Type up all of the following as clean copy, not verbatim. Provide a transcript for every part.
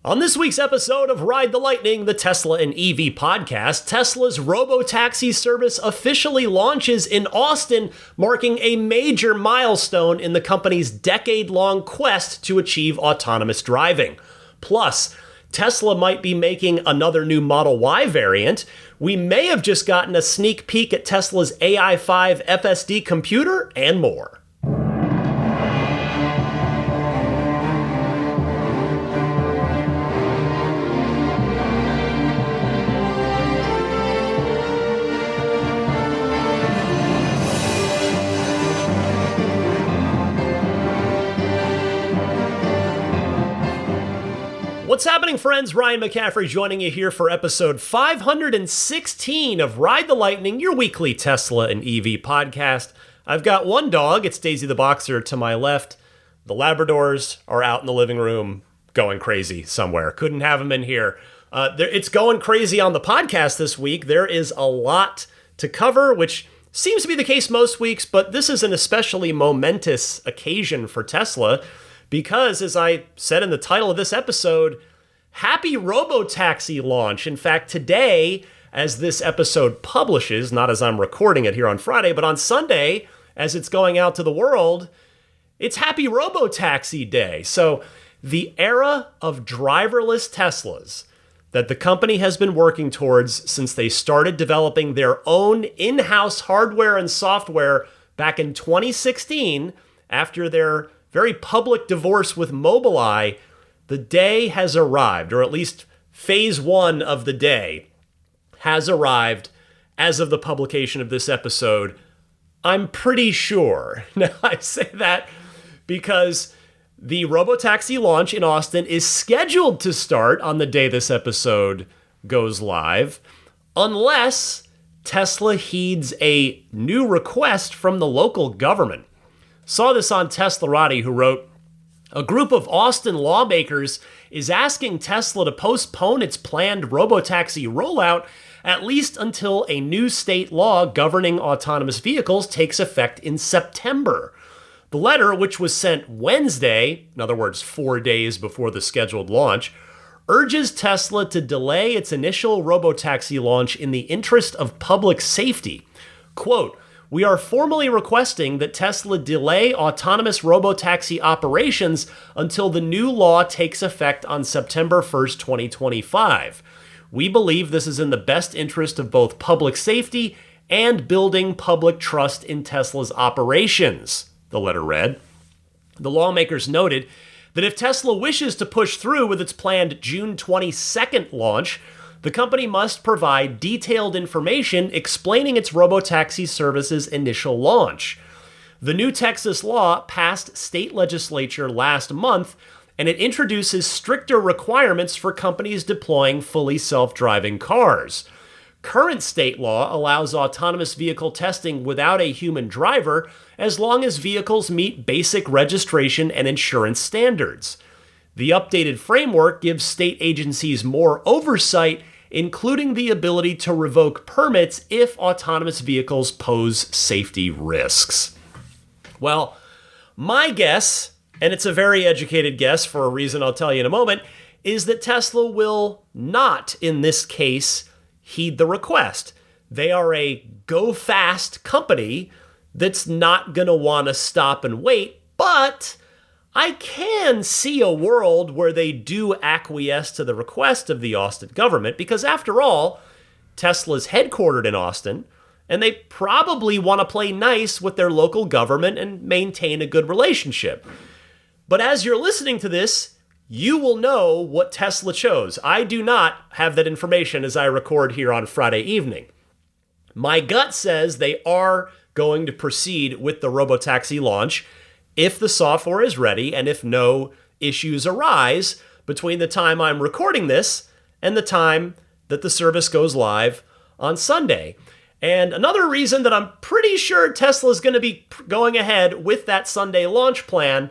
On this week's episode of Ride the Lightning, the Tesla and EV podcast, Tesla's Robotaxi service officially launches in Austin, marking a major milestone in the company's decade-long quest to achieve autonomous driving. Plus, Tesla might be making another new Model Y variant. We may have just gotten a sneak peek at Tesla's AI5 FSD computer, and more. What's happening, friends? Ryan McCaffrey joining you here for episode 516 of Ride the Lightning, your weekly Tesla and EV podcast. I've got one dog. It's Daisy the Boxer to my left. The Labradors are out in the living room going crazy somewhere. Couldn't have them in here. It's going crazy on the podcast this week. There is a lot to cover, which seems to be the case most weeks, but this is an especially momentous occasion for Tesla because, as I said in the title of this episode, happy Robotaxi launch. In fact, today, as this episode publishes, not as I'm recording it here on Friday, but on Sunday, as it's going out to the world, it's happy Robotaxi day. So the era of driverless Teslas that the company has been working towards since they started developing their own in-house hardware and software back in 2016, after their very public divorce with Mobileye, the day has arrived, or at least phase one of the day has arrived as of the publication of this episode. I'm pretty sure. Now, I say that because the Robotaxi launch in Austin is scheduled to start on the day this episode goes live, unless Tesla heeds a new request from the local government. Saw this on Teslarati, who wrote, "A group of Austin lawmakers is asking Tesla to postpone its planned Robotaxi rollout at least until a new state law governing autonomous vehicles takes effect in September." The letter, which was sent Wednesday, in other words, 4 days before the scheduled launch, urges Tesla to delay its initial Robotaxi launch in the interest of public safety. Quote, "We are formally requesting that Tesla delay autonomous robotaxi operations until the new law takes effect on September 1st, 2025. We believe this is in the best interest of both public safety and building public trust in Tesla's operations," the letter read. The lawmakers noted that if Tesla wishes to push through with its planned June 22nd launch, the company must provide detailed information explaining its Robotaxi service's initial launch. The new Texas law passed state legislature last month, and it introduces stricter requirements for companies deploying fully self-driving cars. Current state law allows autonomous vehicle testing without a human driver as long as vehicles meet basic registration and insurance standards. The updated framework gives state agencies more oversight, including the ability to revoke permits if autonomous vehicles pose safety risks. Well, my guess, and it's a very educated guess for a reason I'll tell you in a moment, is that Tesla will not, in this case, heed the request. They are a go-fast company that's not going to want to stop and wait, but I can see a world where they do acquiesce to the request of the Austin government, because after all, Tesla's headquartered in Austin, and they probably want to play nice with their local government and maintain a good relationship. But as you're listening to this, you will know what Tesla chose. I do not have that information as I record here on Friday evening. My gut says they are going to proceed with the Robotaxi launch if the software is ready and if no issues arise between the time I'm recording this and the time that the service goes live on Sunday. And another reason that I'm pretty sure Tesla is going to be going ahead with that Sunday launch plan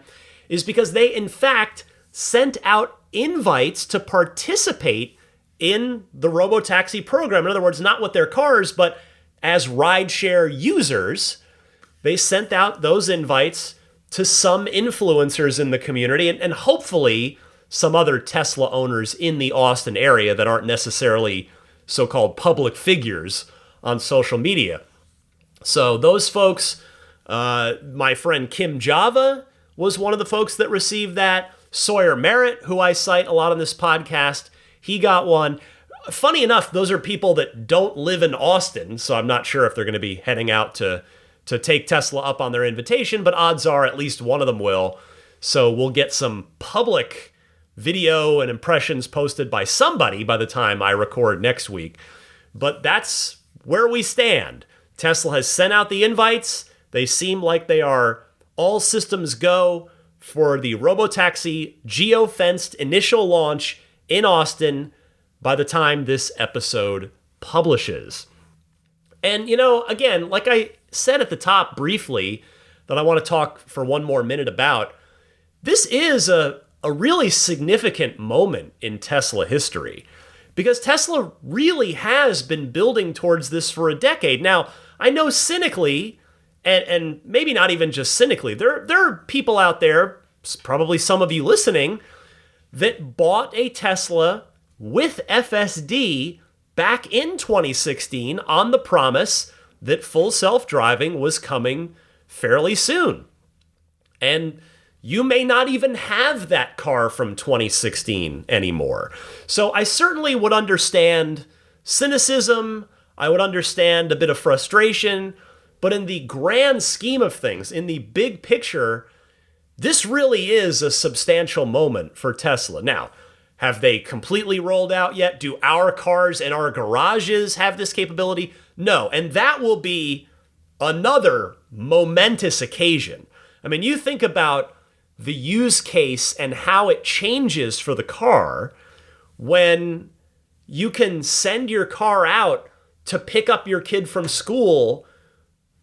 is because they, in fact, sent out invites to participate in the Robotaxi program. In other words, not with their cars, but as rideshare users. They sent out those invites to some influencers in the community, and hopefully some other Tesla owners in the Austin area that aren't necessarily so-called public figures on social media. So those folks, my friend Kim Java was one of the folks that received that. Sawyer Merritt, who I cite a lot on this podcast, he got one. Funny enough, those are people that don't live in Austin, so I'm not sure if they're going to be heading out to take Tesla up on their invitation, but odds are at least one of them will. So we'll get some public video and impressions posted by somebody by the time I record next week. But that's where we stand. Tesla has sent out the invites. They seem like they are all systems go for the Robotaxi geo-fenced initial launch in Austin by the time this episode publishes. And, again, like I said at the top briefly, that I want to talk for one more minute about, this is a really significant moment in Tesla history, because Tesla really has been building towards this for a decade. Now, I know cynically, and maybe not even just cynically, there are people out there, probably some of you listening, that bought a Tesla with FSD back in 2016 on the promise that full self-driving was coming fairly soon. And you may not even have that car from 2016 anymore. So I certainly would understand cynicism. I would understand a bit of frustration. But in the grand scheme of things, in the big picture, this really is a substantial moment for Tesla. Now, have they completely rolled out yet? Do our cars in our garages have this capability? No. And that will be another momentous occasion. I mean, you think about the use case and how it changes for the car when you can send your car out to pick up your kid from school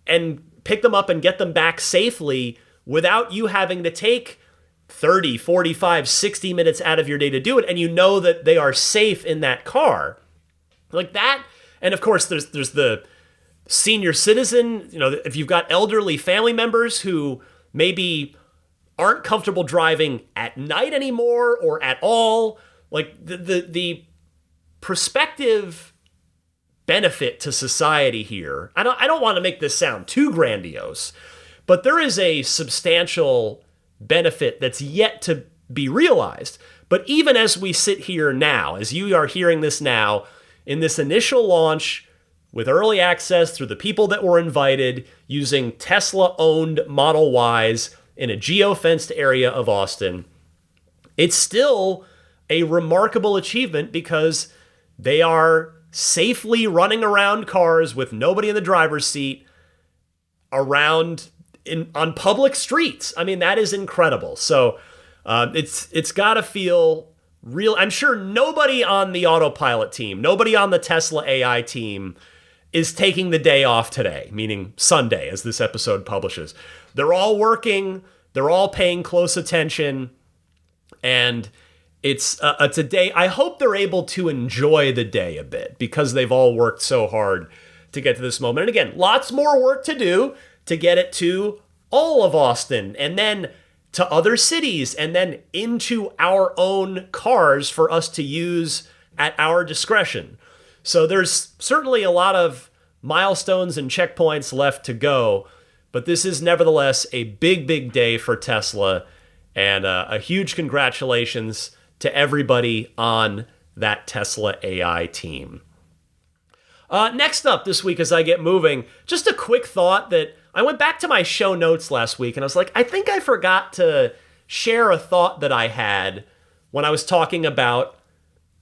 and pick them up and get them back safely without you having to take 30, 45, 60 minutes out of your day to do it, and you know that they are safe in that car. Like that, and of course there's the senior citizen, if you've got elderly family members who maybe aren't comfortable driving at night anymore or at all, like the prospective benefit to society here. I don't want to make this sound too grandiose, but there is a substantial benefit that's yet to be realized. But even as we sit here now, as you are hearing this now, in this initial launch with early access through the people that were invited using Tesla-owned Model Ys in a geo-fenced area of Austin, it's still a remarkable achievement because they are safely running around cars with nobody in the driver's seat around on public streets. I mean, that is incredible. So it's got to feel real. I'm sure nobody on the autopilot team, nobody on the Tesla AI team is taking the day off today, meaning Sunday as this episode publishes. They're all working, they're all paying close attention, and it's a day. I hope they're able to enjoy the day a bit because they've all worked so hard to get to this moment. And again, lots more work to do to get it to all of Austin and then to other cities and then into our own cars for us to use at our discretion. So there's certainly a lot of milestones and checkpoints left to go, but this is nevertheless a big, big day for Tesla, and a huge congratulations to everybody on that Tesla AI team. Next up this week as I get moving, just a quick thought that I went back to my show notes last week and I was like, I think I forgot to share a thought that I had when I was talking about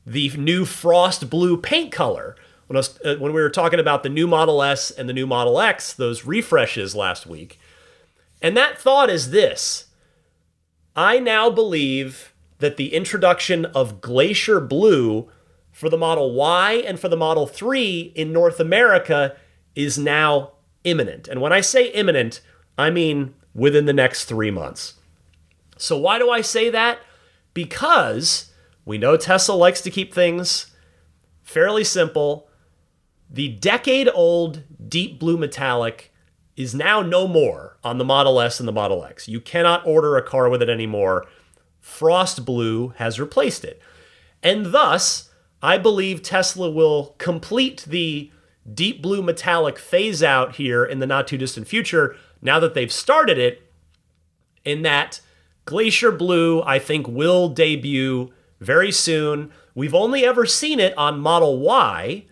the new frost blue paint color. When we were talking about the new Model S and the new Model X, those refreshes last week. And that thought is this: I now believe that the introduction of Glacier Blue for the Model Y and for the Model 3 in North America is now imminent. And when I say imminent, I mean within the next 3 months. So why do I say that? Because we know Tesla likes to keep things fairly simple. The decade-old deep blue metallic is now no more on the Model S and the Model X. You cannot order a car with it anymore. Frost Blue has replaced it. And thus, I believe Tesla will complete the deep blue metallic phase out here in the not too distant future, now that they've started it, in that Glacier Blue, I think, will debut very soon. We've only ever seen it on Model Y,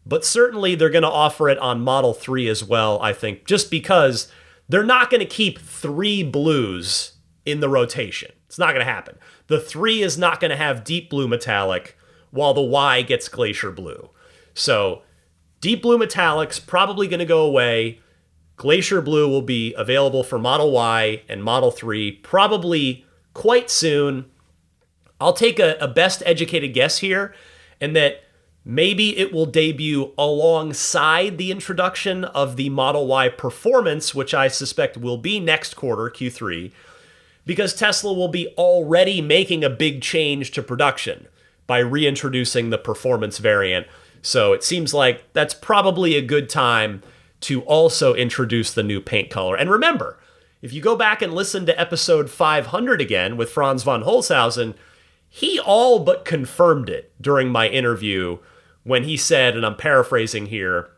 but certainly they're going to offer it on Model 3 as well, I think, just because they're not going to keep 3 blues in the rotation. It's not going to happen. The 3 is not going to have deep blue metallic while the Y gets Glacier Blue. So deep blue metallic's probably going to go away. Glacier Blue will be available for Model Y and Model 3 probably quite soon. I'll take a best educated guess here, and that maybe it will debut alongside the introduction of the Model Y Performance, which I suspect will be next quarter, Q3, because Tesla will be already making a big change to production by reintroducing the Performance variant. So it seems like that's probably a good time to also introduce the new paint color. And remember, if you go back and listen to episode 500 again with Franz von Holzhausen, he all but confirmed it during my interview when he said, and I'm paraphrasing here,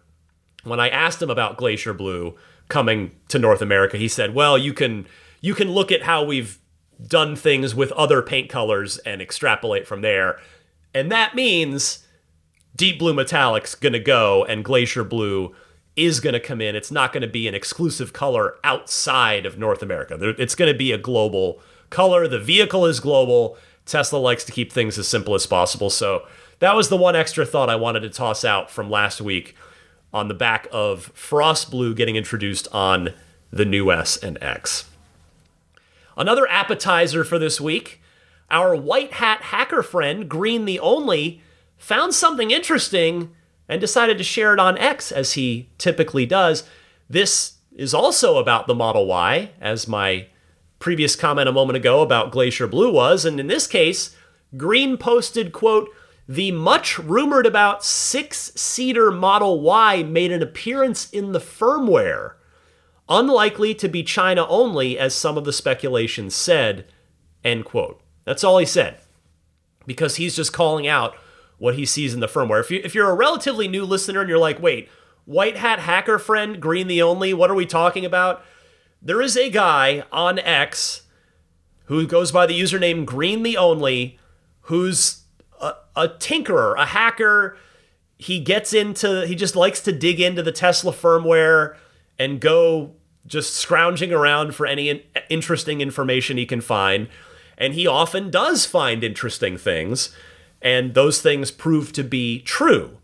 when I asked him about Glacier Blue coming to North America, he said, well, you can look at how we've done things with other paint colors and extrapolate from there. And that means deep blue metallic's going to go and Glacier Blue is going to come in. It's not going to be an exclusive color outside of North America. It's going to be a global color. The vehicle is global. Tesla likes to keep things as simple as possible. So that was the one extra thought I wanted to toss out from last week on the back of Frost Blue getting introduced on the new S and X. Another appetizer for this week, our white hat hacker friend, Green the Only, found something interesting and decided to share it on X, as he typically does. This is also about the Model Y, as my previous comment a moment ago about Glacier Blue was, and in this case, Green posted, quote, "The much rumored about 6-seater Model Y made an appearance in the firmware. Unlikely to be China only, as some of the speculation said," end quote. That's all he said, because he's just calling out what he sees in the firmware. If you're a relatively new listener and you're like, wait, white hat hacker friend, Green the Only, what are we talking about? There is a guy on X who goes by the username Green the Only, who's a tinkerer, a hacker. He just likes to dig into the Tesla firmware and go just scrounging around for any interesting information he can find. And he often does find interesting things, and those things prove to be true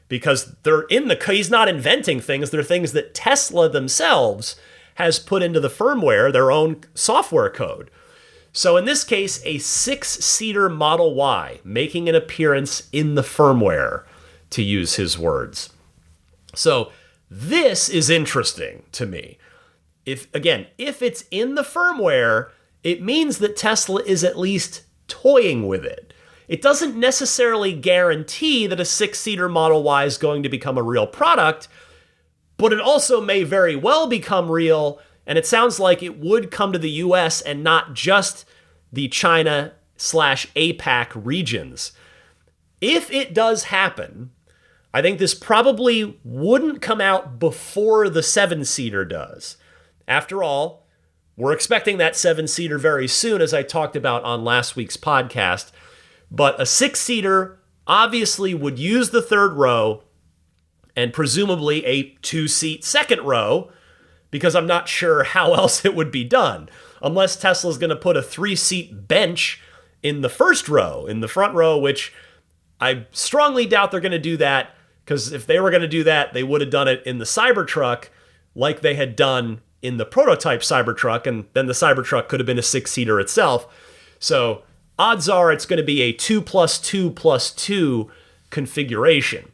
because he's not inventing things. They're things that Tesla themselves has put into the firmware, their own software code. So in this case, a 6-seater Model Y making an appearance in the firmware, to use his words. So this is interesting to me. If it's in the firmware, it means that Tesla is at least toying with it. It doesn't necessarily guarantee that a 6-seater Model Y is going to become a real product, but it also may very well become real, and it sounds like it would come to the US and not just the China/APAC regions. If it does happen, I think this probably wouldn't come out before the 7-seater does. After all, we're expecting that 7-seater very soon, as I talked about on last week's podcast. But a 6-seater obviously would use the third row and presumably a 2-seat second row, because I'm not sure how else it would be done, unless Tesla's going to put a 3-seat bench in the first row, in the front row, which I strongly doubt they're going to do that, because if they were going to do that, they would have done it in the Cybertruck like they had done in the prototype Cybertruck, and then the Cybertruck could have been a 6-seater itself. So odds are it's going to be a 2+2+2 configuration.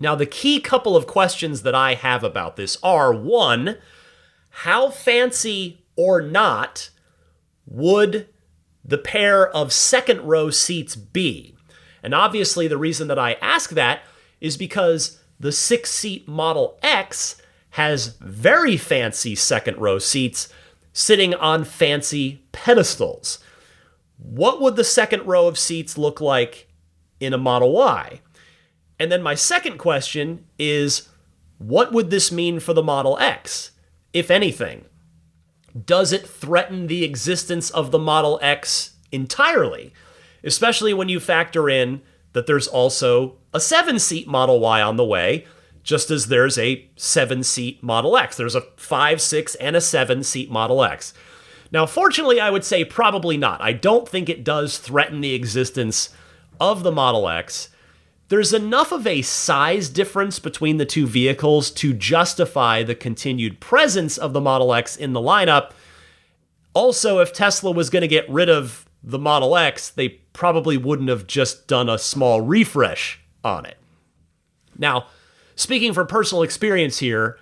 Now, the key couple of questions that I have about this are, one, how fancy or not would the pair of second row seats be? And obviously the reason that I ask that is because the 6-seat Model X has very fancy second row seats sitting on fancy pedestals. what would the second row of seats look like in a Model Y? And then my second question is, what would this mean for the Model X, if anything? Does it threaten the existence of the Model X entirely? Especially when you factor in that there's also a 7-seat Model Y on the way, just as there's a 7-seat Model X. There's a 5, 6, and a 7-seat Model X. Now, fortunately, I would say probably not. I don't think it does threaten the existence of the Model X. There's enough of a size difference between the two vehicles to justify the continued presence of the Model X in the lineup. Also, if Tesla was going to get rid of the Model X, they probably wouldn't have just done a small refresh on it. Now, speaking from personal experience here,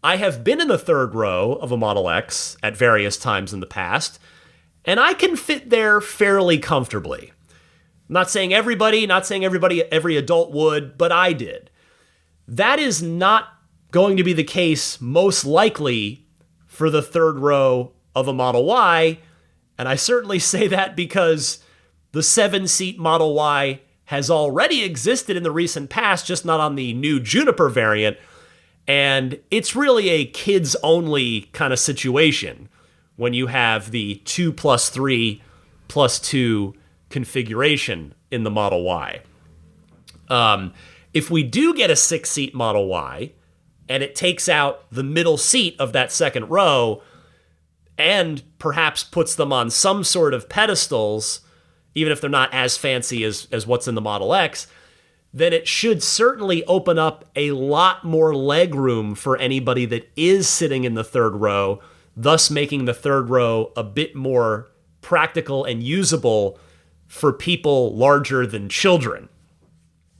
I have been in the third row of a Model X at various times in the past, and I can fit there fairly comfortably. I'm not saying everybody, every adult would, but I did. That is not going to be the case, most likely, for the third row of a Model Y, and I certainly say that because the 7-seat Model Y has already existed in the recent past, just not on the new Juniper variant, and it's really a kids-only kind of situation when you have the 2+3+2 configuration in the Model Y. If we do get a 6-seat Model Y, and it takes out the middle seat of that second row, and perhaps puts them on some sort of pedestals, even if they're not as fancy as what's in the Model X, then it should certainly open up a lot more leg room for anybody that is sitting in the third row, thus making the third row a bit more practical and usable for people larger than children.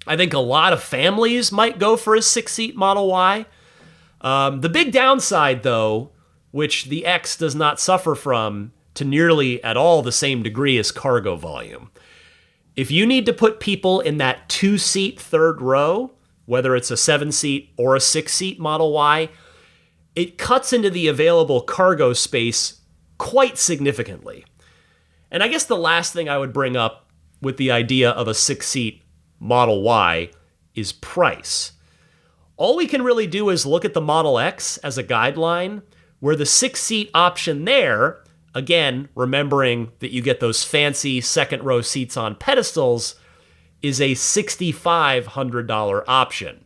I think a lot of families might go for a 6-seat Model Y. The big downside, though, which the X does not suffer from to nearly at all the same degree as cargo volume. If you need to put people in that 2-seat third row, whether it's a 7-seat or a 6-seat Model Y, it cuts into the available cargo space quite significantly. And I guess the last thing I would bring up with the idea of a 6-seat Model Y is price. All we can really do is look at the Model X as a guideline, where the 6-seat option there, again, remembering that you get those fancy second-row seats on pedestals, is a $6,500 option.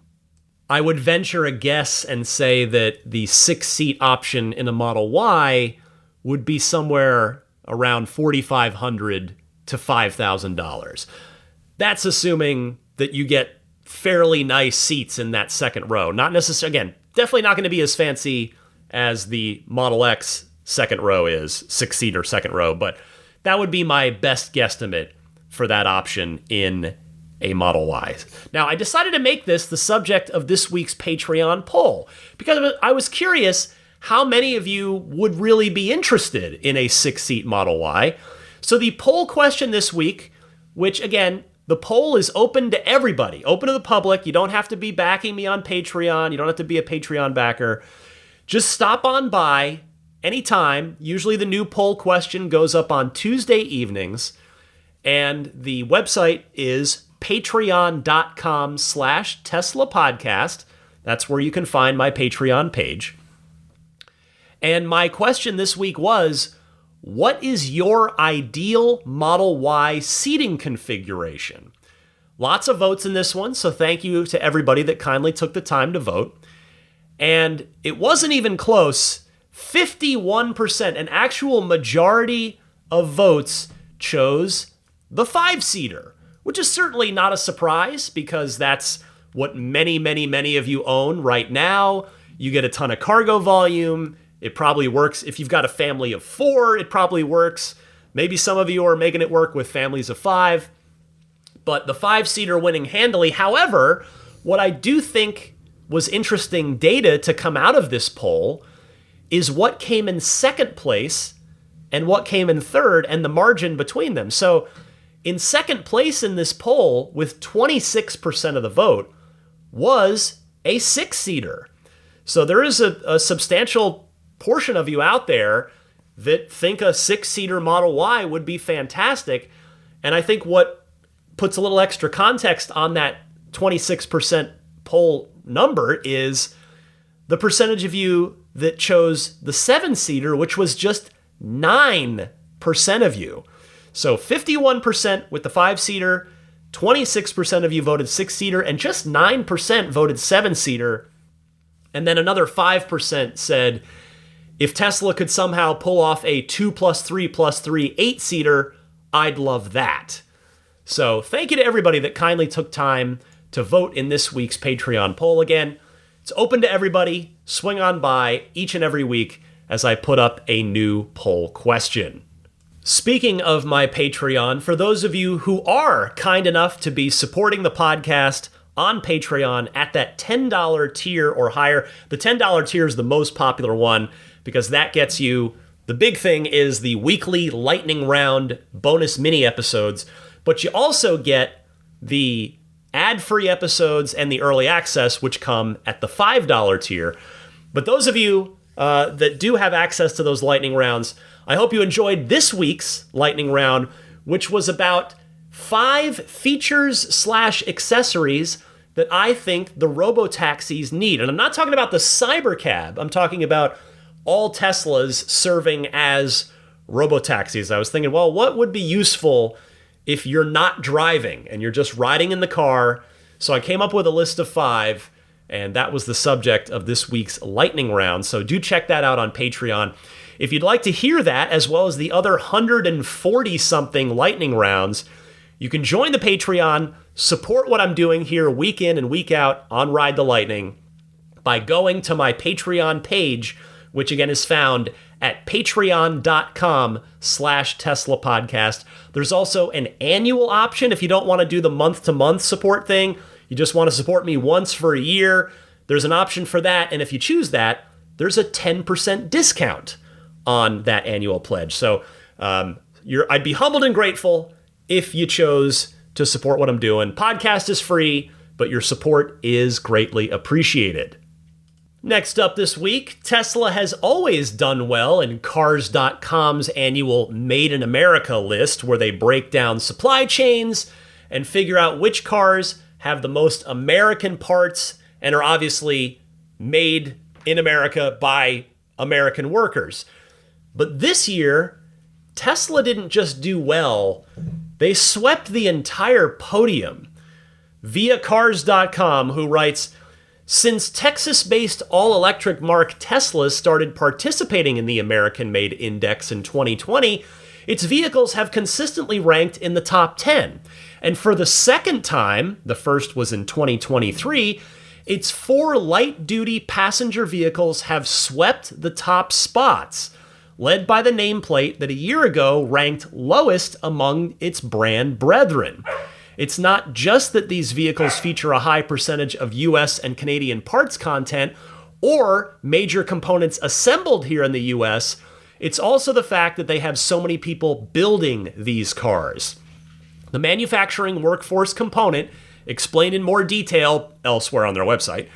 I would venture a guess and say that the 6-seat option in a Model Y would be somewhere around $4,500 to $5,000. That's assuming that you get fairly nice seats in that second row. Not necessarily, again, definitely not going to be as fancy as the Model X second row is, 6-seater second row, but that would be my best guesstimate for that option in a Model Y. Now, I decided to make this the subject of this week's Patreon poll because I was curious how many of you would really be interested in a 6-seat Model Y. So the poll question this week, which again, the poll is open to everybody, open to the public. You don't have to be backing me on Patreon. You don't have to be a Patreon backer. Just stop on by anytime. Usually the new poll question goes up on Tuesday evenings, and the website is patreon.com/Tesla podcast. That's where you can find my Patreon page. And my question this week was, what is your ideal Model Y seating configuration? Lots of votes in this one, so thank you to everybody that kindly took the time to vote. And it wasn't even close. 51%, an actual majority of votes, chose the 5-seater, which is certainly not a surprise because that's what many, many, many of you own right now. You get a ton of cargo volume. It probably works. If you've got a family of 4, it probably works. Maybe some of you are making it work with families of 5. But the 5-seater winning handily. However, what I do think was interesting data to come out of this poll is what came in second place and what came in third and the margin between them. So in second place in this poll, with 26% of the vote, was a 6-seater. So there is a substantial portion of you out there that think a 6-seater Model Y would be fantastic. And I think what puts a little extra context on that 26% poll number is the percentage of you that chose the 7-seater, which was just 9% of you. So 51% with the 5-seater, 26% of you voted 6-seater, and just 9% voted 7-seater. And then another 5% said, if Tesla could somehow pull off a 2+3+3 8-seater, I'd love that. So thank you to everybody that kindly took time to vote in this week's Patreon poll. Again, it's open to everybody. Swing on by each and every week as I put up a new poll question. Speaking of my Patreon, for those of you who are kind enough to be supporting the podcast on Patreon at that $10 tier or higher, the $10 tier is the most popular one because that gets you, the big thing is the weekly lightning round bonus mini episodes, but you also get the ad-free episodes and the early access, which come at the $5 tier. But those of you that do have access to those lightning rounds, I hope you enjoyed this week's lightning round, which was about 5 features/accessories that I think the Robotaxis need. And I'm not talking about the Cybercab. I'm talking about all Teslas serving as Robotaxis. I was thinking, well, what would be useful if you're not driving and you're just riding in the car? So I came up with a list of 5, and that was the subject of this week's lightning round. So do check that out on Patreon. If you'd like to hear that, as well as the other 140-something lightning rounds, you can join the Patreon, support what I'm doing here week in and week out on Ride the Lightning by going to my Patreon page, which again is found at patreon.com/Tesla podcast. There's also an annual option if you don't want to do the month-to-month support thing. You just want to support me once for a year. There's an option for that, and if you choose that, there's a 10% discount on that annual pledge. So I'd be humbled and grateful if you chose to support what I'm doing. Podcast is free, but your support is greatly appreciated. Next up this week, Tesla has always done well in Cars.com's annual Made in America list, where they break down supply chains and figure out which cars have the most American parts and are obviously made in America by American workers. But this year, Tesla didn't just do well, they swept the entire podium. Via Cars.com, who writes, since Texas-based all-electric Mark Tesla started participating in the American-Made Index in 2020, its vehicles have consistently ranked in the top 10. And for the second time, the first was in 2023, its 4 light-duty passenger vehicles have swept the top spots, led by the nameplate that a year ago ranked lowest among its brand brethren. It's not just that these vehicles feature a high percentage of US and Canadian parts content or major components assembled here in the US, it's also the fact that they have so many people building these cars. The manufacturing workforce component, explained in more detail elsewhere on their website,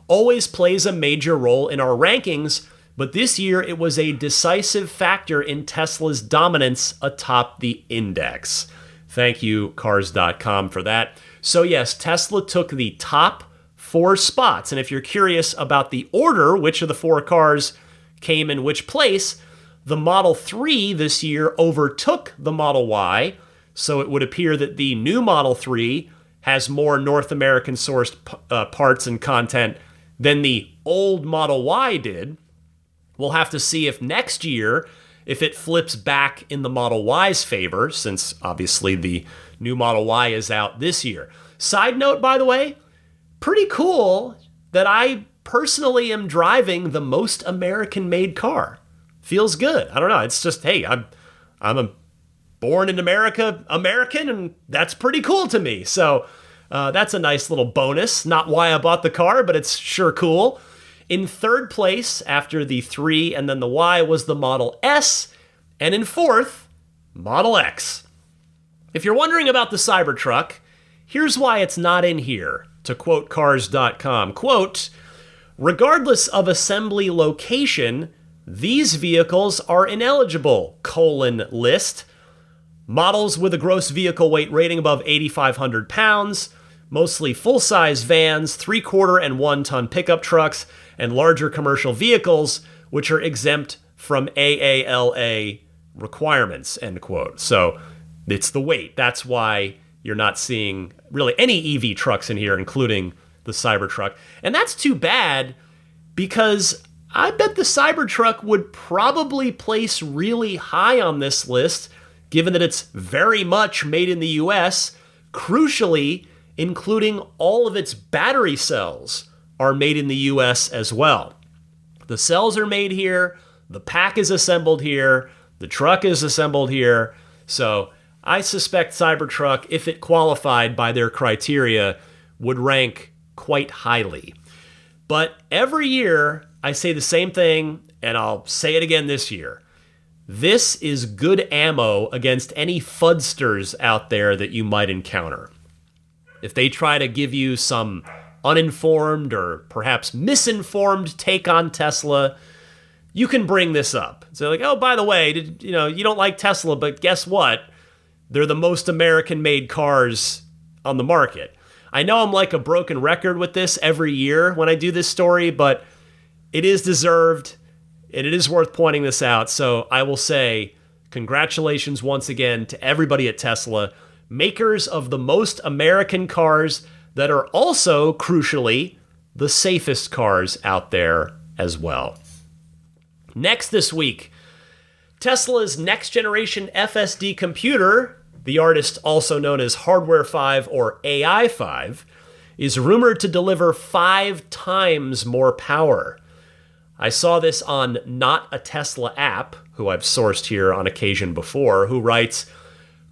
always plays a major role in our rankings, but this year it was a decisive factor in Tesla's dominance atop the index. Thank you, Cars.com, for that. So yes, Tesla took the top 4 spots. And if you're curious about the order, which of the 4 cars came in which place, the Model 3 this year overtook the Model Y. So it would appear that the new Model 3 has more North American sourced parts and content than the old Model Y did. We'll have to see if next year, if it flips back in the Model Y's favor, since obviously the new Model Y is out this year. Side note, by the way, pretty cool that I personally am driving the most American-made car. Feels good. I don't know. It's just, hey, I'm a born in America American, and that's pretty cool to me. So that's a nice little bonus. Not why I bought the car, but it's sure cool. In third place, after the 3 and then the Y, was the Model S, and in fourth, Model X. If you're wondering about the Cybertruck, here's why it's not in here. To quote Cars.com, quote, regardless of assembly location, These vehicles are ineligible, list. Models with a gross vehicle weight rating above 8,500 pounds, mostly full-size vans, 3/4 and 1-ton pickup trucks, and larger commercial vehicles, which are exempt from AALA requirements, end quote. So it's the weight. That's why you're not seeing really any EV trucks in here, including the Cybertruck. And that's too bad, because I bet the Cybertruck would probably place really high on this list, given that it's very much made in the US, crucially, including all of its battery cells are made in the US as well. The cells are made here, the pack is assembled here, the truck is assembled here. So I suspect Cybertruck, if it qualified by their criteria, would rank quite highly. But every year, I say the same thing, and I'll say it again this year. This is good ammo against any fudsters out there that you might encounter. If they try to give you some uninformed or perhaps misinformed take on Tesla, you can bring this up. So like, oh, by the way, you don't like Tesla, but guess what? They're the most American-made cars on the market. I know I'm like a broken record with this every year when I do this story, but it is deserved, and it is worth pointing this out. So I will say congratulations once again to everybody at Tesla, makers of the most American cars that are also, crucially, the safest cars out there as well. Next this week, Tesla's next-generation FSD computer, the artist also known as Hardware 5 or AI 5, is rumored to deliver 5 times more power. I saw this on Not a Tesla App, who I've sourced here on occasion before, who writes,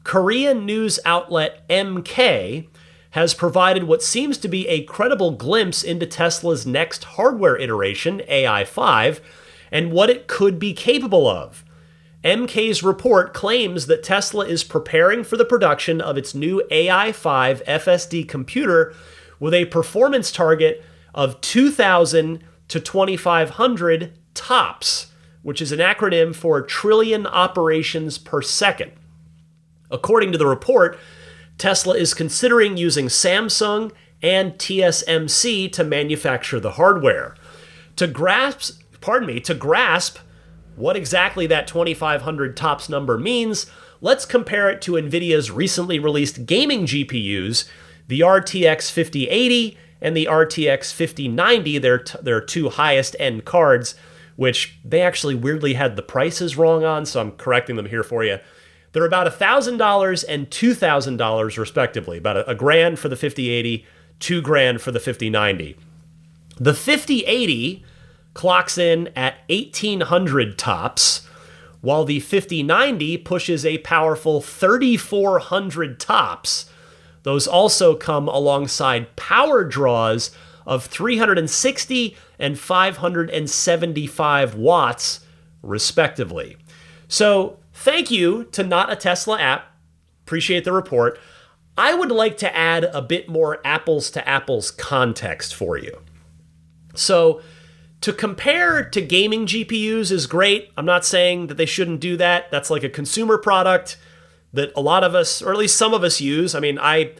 Korean news outlet MK has provided what seems to be a credible glimpse into Tesla's next hardware iteration, AI 5, and what it could be capable of. MK's report claims that Tesla is preparing for the production of its new AI 5 FSD computer with a performance target of 2,000 to 2,500 TOPS, which is an acronym for trillion operations per second. According to the report, Tesla is considering using Samsung and TSMC to manufacture the hardware. To grasp what exactly that 2,500 TOPS number means, let's compare it to NVIDIA's recently released gaming GPUs, the RTX 5080 and the RTX 5090, their two highest end cards, which they actually weirdly had the prices wrong on, so I'm correcting them here for you. They're about $1,000 and $2,000 respectively, about a grand for the 5080, $2,000 for the 5090. The 5080 clocks in at 1,800 TOPS, while the 5090 pushes a powerful 3,400 TOPS. Those also come alongside power draws of 360 and 575 watts, respectively. So, thank you to Not a Tesla App. Appreciate the report. I would like to add a bit more apples to apples context for you. So, to compare to gaming GPUs is great. I'm not saying that they shouldn't do that. That's like a consumer product that a lot of us, or at least some of us, use. I mean, I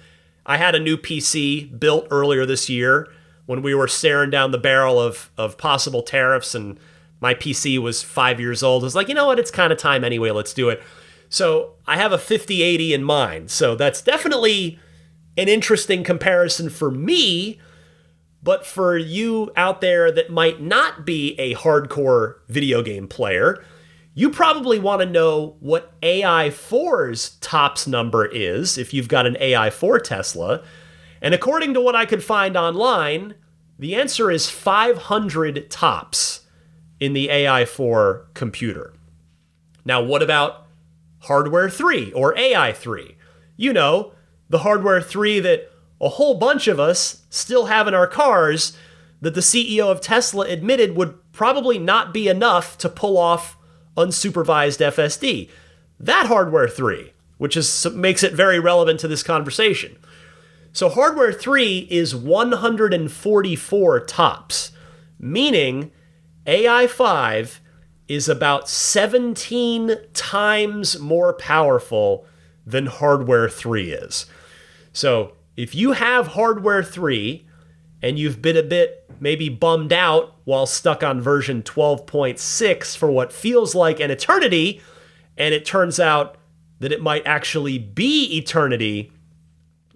had a new PC built earlier this year when we were staring down the barrel of possible tariffs, and my PC was 5 years old. I was like, you know what? It's kind of time anyway. Let's do it. So I have a 5080 in mind. So that's definitely an interesting comparison for me. But for you out there that might not be a hardcore video game player, you probably want to know what AI4's TOPS number is if you've got an AI4 Tesla. And according to what I could find online, the answer is 500 TOPS in the AI4 computer. Now, what about Hardware 3 or AI3? You know, the Hardware 3 that a whole bunch of us still have in our cars that the CEO of Tesla admitted would probably not be enough to pull off unsupervised FSD. That Hardware 3, which makes it very relevant to this conversation. So Hardware 3 is 144 TOPS, meaning AI 5 is about 17 times more powerful than hardware 3 is. So if you have hardware 3 and you've been a bit maybe bummed out while stuck on version 12.6 for what feels like an eternity, and it turns out that it might actually be eternity,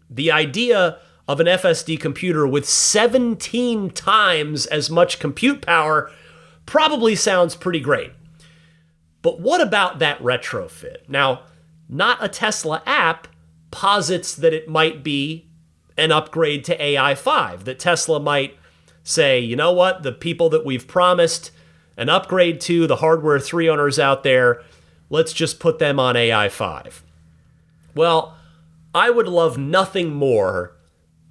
the idea of an FSD computer with 17 times as much compute power probably sounds pretty great. But what about that retrofit? Now, not a Tesla app posits that it might be an upgrade to AI5, that Tesla might say, you know what, the people that we've promised an upgrade to, the hardware 3 owners out there, let's just put them on AI5. Well, I would love nothing more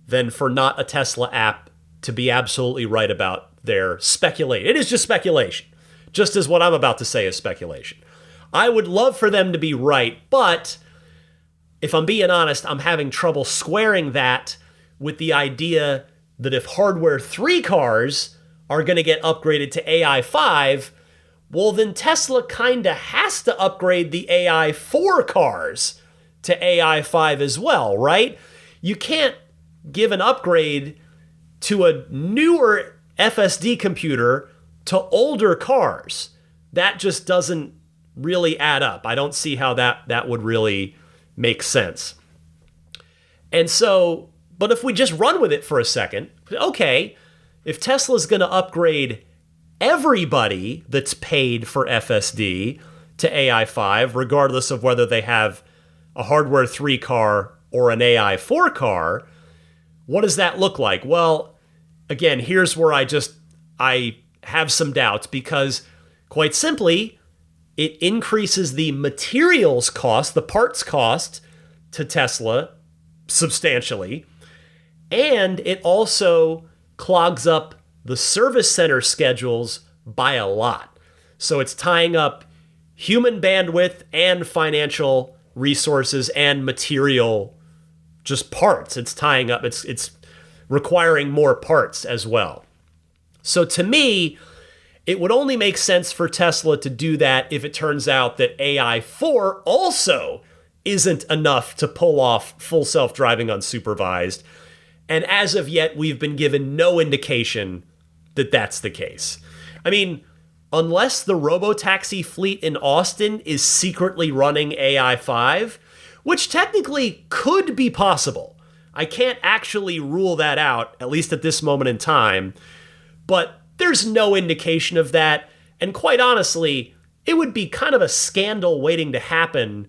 than for not a Tesla app to be absolutely right about their speculation. It is just speculation, just as what I'm about to say is speculation. I would love for them to be right, but if I'm being honest, I'm having trouble squaring that with the idea that if hardware 3 cars are going to get upgraded to AI5, well, then Tesla kind of has to upgrade the AI4 cars to AI5 as well, right? You can't give an upgrade to a newer FSD computer to older cars. That just doesn't really add up. I don't see how that would really make sense. And so, but if we just run with it for a second, okay, if Tesla's going to upgrade everybody that's paid for FSD to AI5, regardless of whether they have a hardware 3 car or an AI4 car, what does that look like? Well, again, here's where I have some doubts, because quite simply, it increases the materials cost, the parts cost to Tesla substantially, and it also clogs up the service center schedules by a lot. So it's tying up human bandwidth and financial resources and material, just parts. It's tying up, it's requiring more parts as well. So to me, it would only make sense for Tesla to do that if it turns out that AI4 also isn't enough to pull off full self-driving unsupervised. And as of yet, we've been given no indication that that's the case. I mean, unless the Robotaxi fleet in Austin is secretly running AI5, which technically could be possible. I can't actually rule that out, at least at this moment in time, but there's no indication of that. And quite honestly, it would be kind of a scandal waiting to happen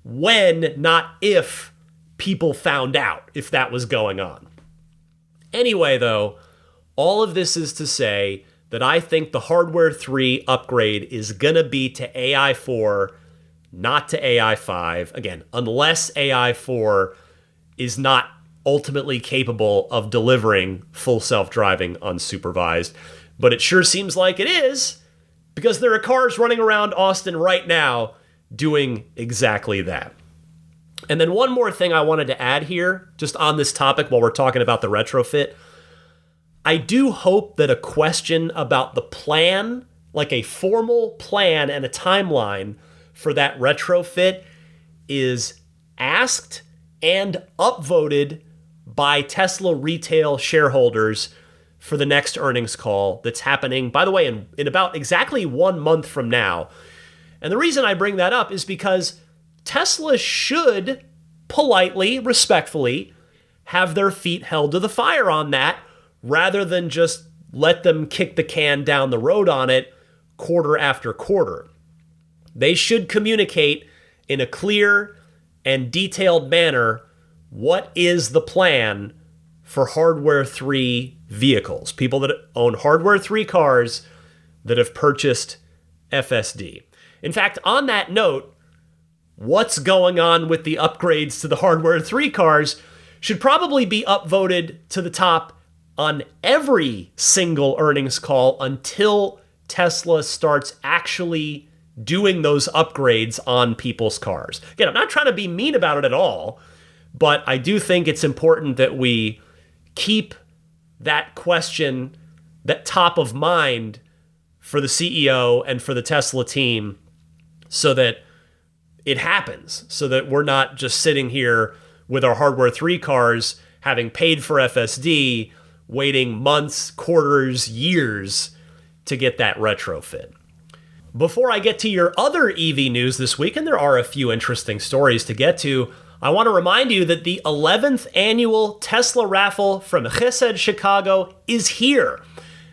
when, not if, people found out if that was going on. Anyway, though, all of this is to say that I think the hardware 3 upgrade is going to be to AI4, not to AI5. Again, unless AI4 is not ultimately capable of delivering full self-driving unsupervised. But it sure seems like it is, because there are cars running around Austin right now doing exactly that. And then one more thing I wanted to add here, just on this topic while we're talking about the retrofit. I do hope that a question about the plan, like a formal plan and a timeline for that retrofit, is asked and upvoted by Tesla retail shareholders for the next earnings call that's happening, by the way, in about exactly 1 month from now. And the reason I bring that up is because Tesla should politely, respectfully, have their feet held to the fire on that, rather than just let them kick the can down the road on it quarter after quarter. They should communicate in a clear and detailed manner what is the plan for hardware 3 vehicles, people that own hardware 3 cars that have purchased FSD. In fact, on that note, what's going on with the upgrades to the hardware 3 cars should probably be upvoted to the top on every single earnings call until Tesla starts actually doing those upgrades on people's cars. Again, I'm not trying to be mean about it at all, but I do think it's important that we keep that question that top of mind for the CEO and for the Tesla team so that it happens, so that we're not just sitting here with our Hardware 3 cars, having paid for FSD, waiting months, quarters, years to get that retrofit. Before I get to your other EV news this week, and there are a few interesting stories to get to, I want to remind you that the 11th annual Tesla raffle from Chesed Chicago is here.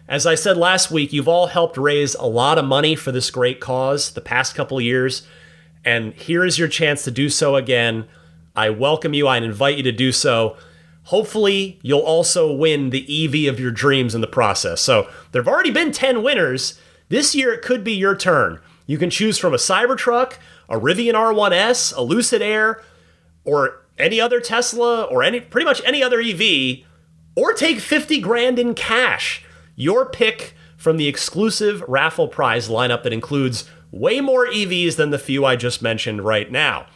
As I said last week, you've all helped raise a lot of money for this great cause the past couple of years, and here is your chance to do so again. I welcome you. I invite you to do so. Hopefully, you'll also win the EV of your dreams in the process. So there have already been 10 winners. This year, it could be your turn. You can choose from a Cybertruck, a Rivian R1S, a Lucid Air, or any other Tesla, or pretty much any other EV, or take 50 grand in cash. Your pick from the exclusive raffle prize lineup that includes way more EVs than the few I just mentioned right now.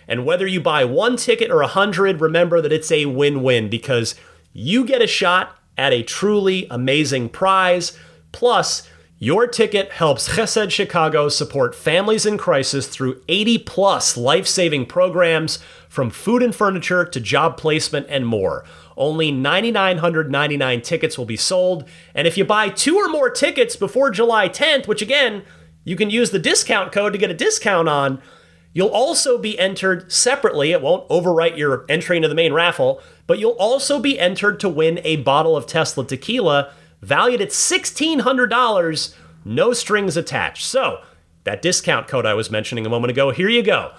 And whether you buy one ticket or 100, remember that it's a win-win because you get a shot at a truly amazing prize. Plus, your ticket helps Chesed Chicago support families in crisis through 80-plus life-saving programs, from food and furniture to job placement and more. Only 9,999 tickets will be sold, and if you buy 2 or more tickets before July 10th, which again, you can use the discount code to get a discount on, you'll also be entered separately. It won't overwrite your entry into the main raffle, but you'll also be entered to win a bottle of Tesla tequila valued at $1,600, no strings attached. So, that discount code I was mentioning a moment ago, here you go.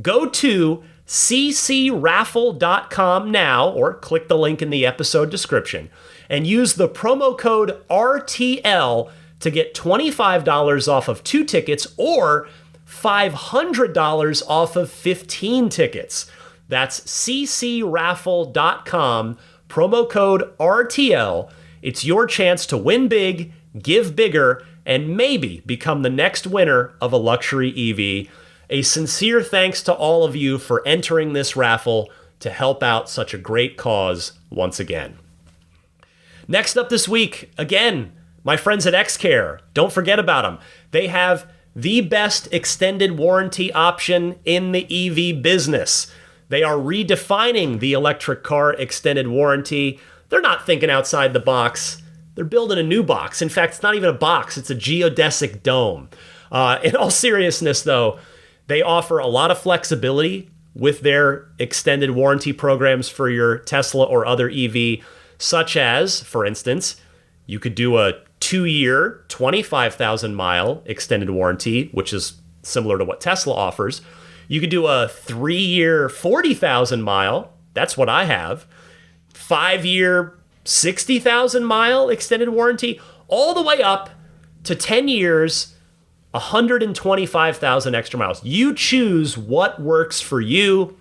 Go to ccraffle.com now, or click the link in the episode description, and use the promo code RTL to get $25 off of 2 tickets or $500 off of 15 tickets. That's ccraffle.com, promo code RTL. It's your chance to win big, give bigger, and maybe become the next winner of a luxury EV. A sincere thanks to all of you for entering this raffle to help out such a great cause once again. Next up this week, again, my friends at XCare. Don't forget about them. They have the best extended warranty option in the EV business. They are redefining the electric car extended warranty. They're not thinking outside the box. They're building a new box. In fact, it's not even a box. It's a geodesic dome. In all seriousness, though, they offer a lot of flexibility with their extended warranty programs for your Tesla or other EV, such as, for instance, you could do a 2-year, 25,000-mile extended warranty, which is similar to what Tesla offers. You could do a 3-year, 40,000-mile. That's what I have. 5-year, 60,000-mile extended warranty, all the way up to 10 years, 125,000 extra miles. You choose what works for you.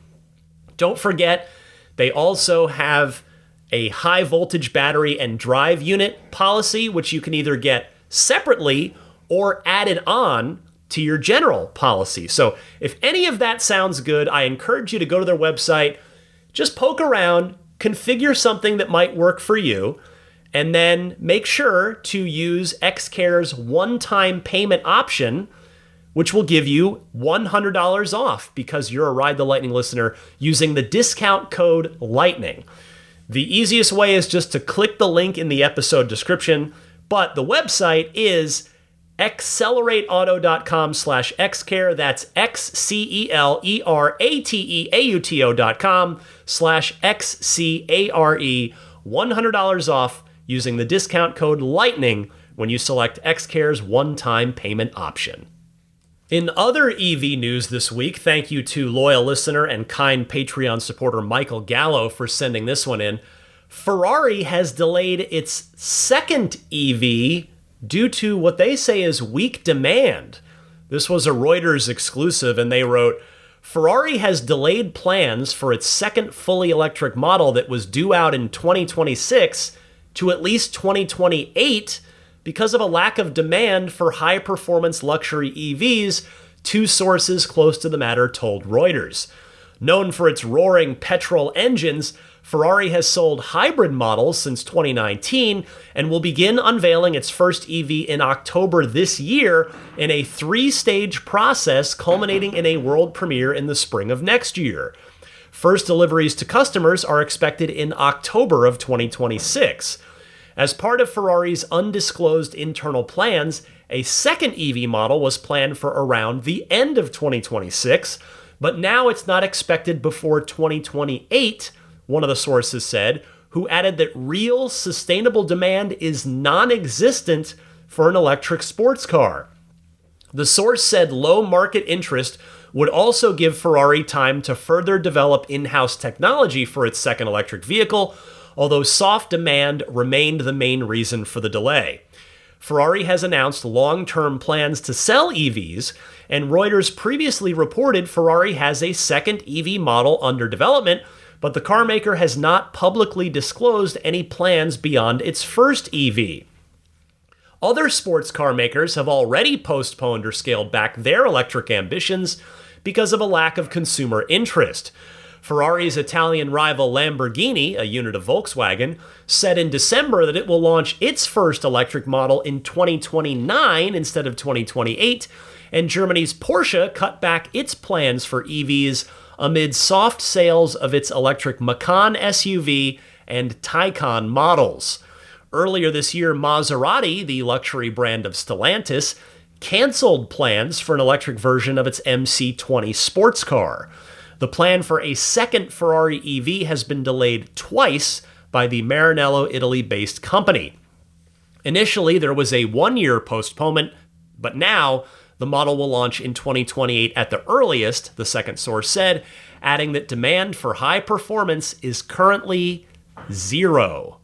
Don't forget, they also have a high voltage battery and drive unit policy, which you can either get separately or added on to your general policy. So if any of that sounds good, I encourage you to go to their website, just poke around, configure something that might work for you, and then make sure to use XCare's one-time payment option, which will give you $100 off because you're a Ride the Lightning listener using the discount code LIGHTNING. The easiest way is just to click the link in the episode description, but the website is accelerateauto.com/xcare. That's XCELERATEAUTO.com/XCARE. $100 off using the discount code LIGHTNING when you select XCare's one-time payment option. In other EV news this week, thank you to loyal listener and kind Patreon supporter Michael Gallo for sending this one in. Ferrari has delayed its second EV due to what they say is weak demand. This was a Reuters exclusive, and they wrote, Ferrari has delayed plans for its second fully electric model that was due out in 2026 to at least 2028 because of a lack of demand for high-performance luxury EVs, two sources close to the matter told Reuters. Known for its roaring petrol engines, Ferrari has sold hybrid models since 2019 and will begin unveiling its first EV in October this year in a 3-stage process culminating in a world premiere in the spring of next year. First deliveries to customers are expected in October of 2026. As part of Ferrari's undisclosed internal plans, a second EV model was planned for around the end of 2026, but now it's not expected before 2028, one of the sources said, who added that real sustainable demand is non-existent for an electric sports car. The source said low market interest would also give Ferrari time to further develop in-house technology for its second electric vehicle, although soft demand remained the main reason for the delay. Ferrari has announced long-term plans to sell EVs, and Reuters previously reported Ferrari has a second EV model under development, but the carmaker has not publicly disclosed any plans beyond its first EV. Other sports car makers have already postponed or scaled back their electric ambitions because of a lack of consumer interest. Ferrari's Italian rival Lamborghini, a unit of Volkswagen, said in December that it will launch its first electric model in 2029 instead of 2028, and Germany's Porsche cut back its plans for EVs amid soft sales of its electric Macan SUV and Taycan models. Earlier this year, Maserati, the luxury brand of Stellantis, canceled plans for an electric version of its MC20 sports car. The plan for a second Ferrari EV has been delayed twice by the Maranello, Italy-based company. Initially, there was a 1-year postponement, but now the model will launch in 2028 at the earliest, the second source said, adding that demand for high performance is currently zero.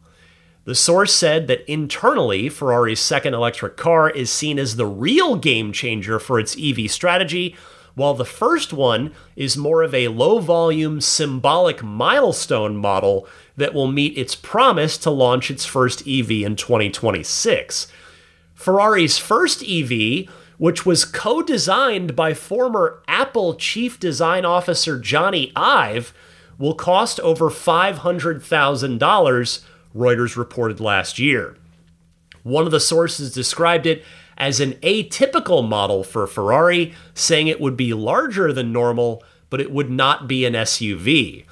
The source said that internally, Ferrari's second electric car is seen as the real game changer for its EV strategy, while the first one is more of a low-volume, symbolic milestone model that will meet its promise to launch its first EV in 2026. Ferrari's first EV, which was co-designed by former Apple Chief Design Officer Johnny Ive, will cost over $500,000, Reuters reported last year. One of the sources described it as an atypical model for Ferrari, saying it would be larger than normal, but it would not be an SUV.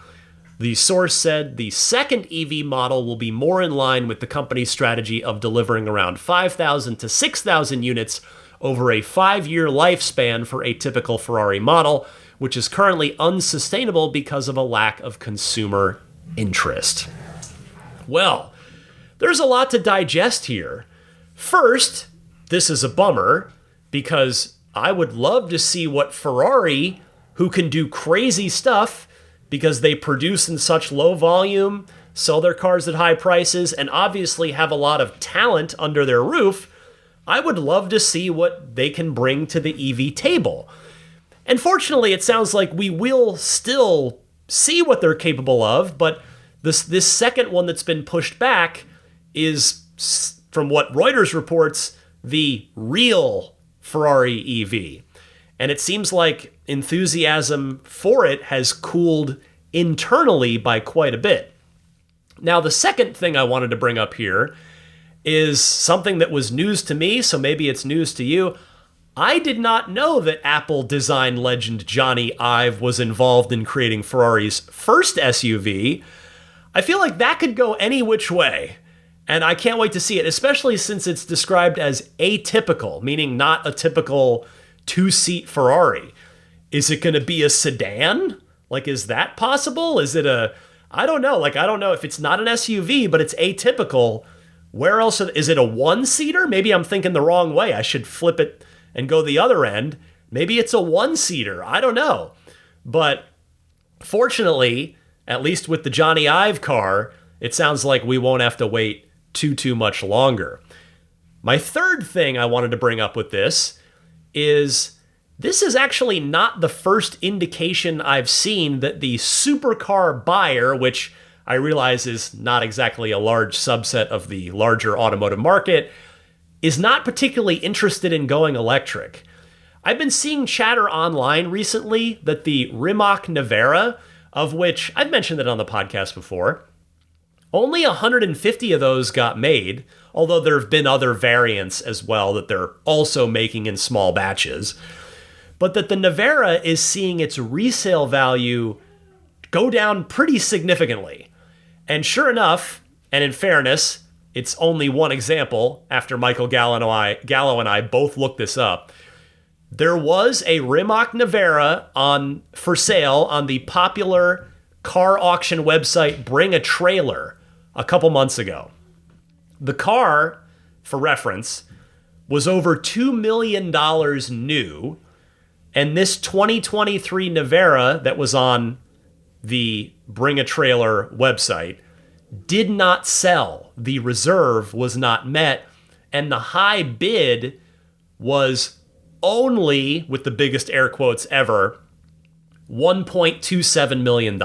The source said the second EV model will be more in line with the company's strategy of delivering around 5,000 to 6,000 units over a 5-year lifespan for a typical Ferrari model, which is currently unsustainable because of a lack of consumer interest. Well, there's a lot to digest here. First, this is a bummer because I would love to see what Ferrari, who can do crazy stuff because they produce in such low volume, sell their cars at high prices, and obviously have a lot of talent under their roof, I would love to see what they can bring to the EV table. And fortunately, it sounds like we will still see what they're capable of, but this second one that's been pushed back is, from what Reuters reports, the real Ferrari EV. And it seems like enthusiasm for it has cooled internally by quite a bit. Now, the second thing I wanted to bring up here is something that was news to me, so maybe it's news to you. I did not know that Apple design legend Johnny Ive was involved in creating Ferrari's first SUV. I feel like that could go any which way, and I can't wait to see it, especially since it's described as atypical, meaning not a typical 2-seat Ferrari. Is it going to be a sedan? Like, is that possible? Is it I don't know. I don't know if it's not an SUV, but it's atypical. Where else? Is it a 1-seater? Maybe I'm thinking the wrong way. I should flip it and go the other end. Maybe it's a 1-seater. I don't know. But fortunately, at least with the Johnny Ive car, it sounds like we won't have to wait too much longer. My third thing I wanted to bring up with this is actually not the first indication I've seen that the supercar buyer, which I realize is not exactly a large subset of the larger automotive market, is not particularly interested in going electric. I've been seeing chatter online recently that the Rimac Nevera, of which I've mentioned it on the podcast before. Only 150 of those got made, although there have been other variants as well that they're also making in small batches. But that the Nevera is seeing its resale value go down pretty significantly. And sure enough, and in fairness, it's only one example after Michael Gallo and I both looked this up. There was a Rimac Nevera for sale on the popular car auction website Bring a Trailer a couple months ago. The car, for reference, was over $2 million new, and this 2023 Nevera that was on the Bring a Trailer website did not sell. The reserve was not met, and the high bid was only, with the biggest air quotes ever, $1.27 million.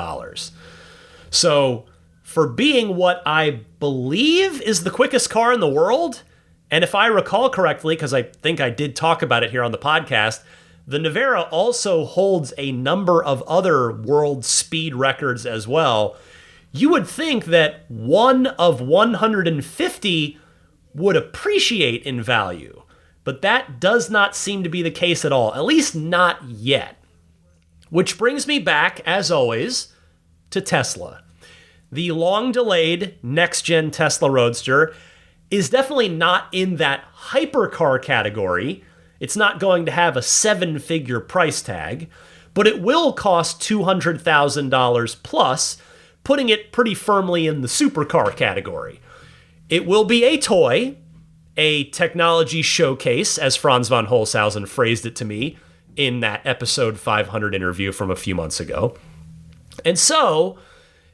So, for being what I believe is the quickest car in the world, and if I recall correctly, because I think I did talk about it here on the podcast, the Nevera also holds a number of other world speed records as well. You would think that one of 150 would appreciate in value, but that does not seem to be the case at all, at least not yet. Which brings me back, as always, to Tesla. The long-delayed next-gen Tesla Roadster is definitely not in that hypercar category. It's not going to have a 7-figure price tag, but it will cost $200,000 plus, putting it pretty firmly in the supercar category. It will be a toy, a technology showcase, as Franz von Holzhausen phrased it to me in that episode 500 interview from a few months ago. And so,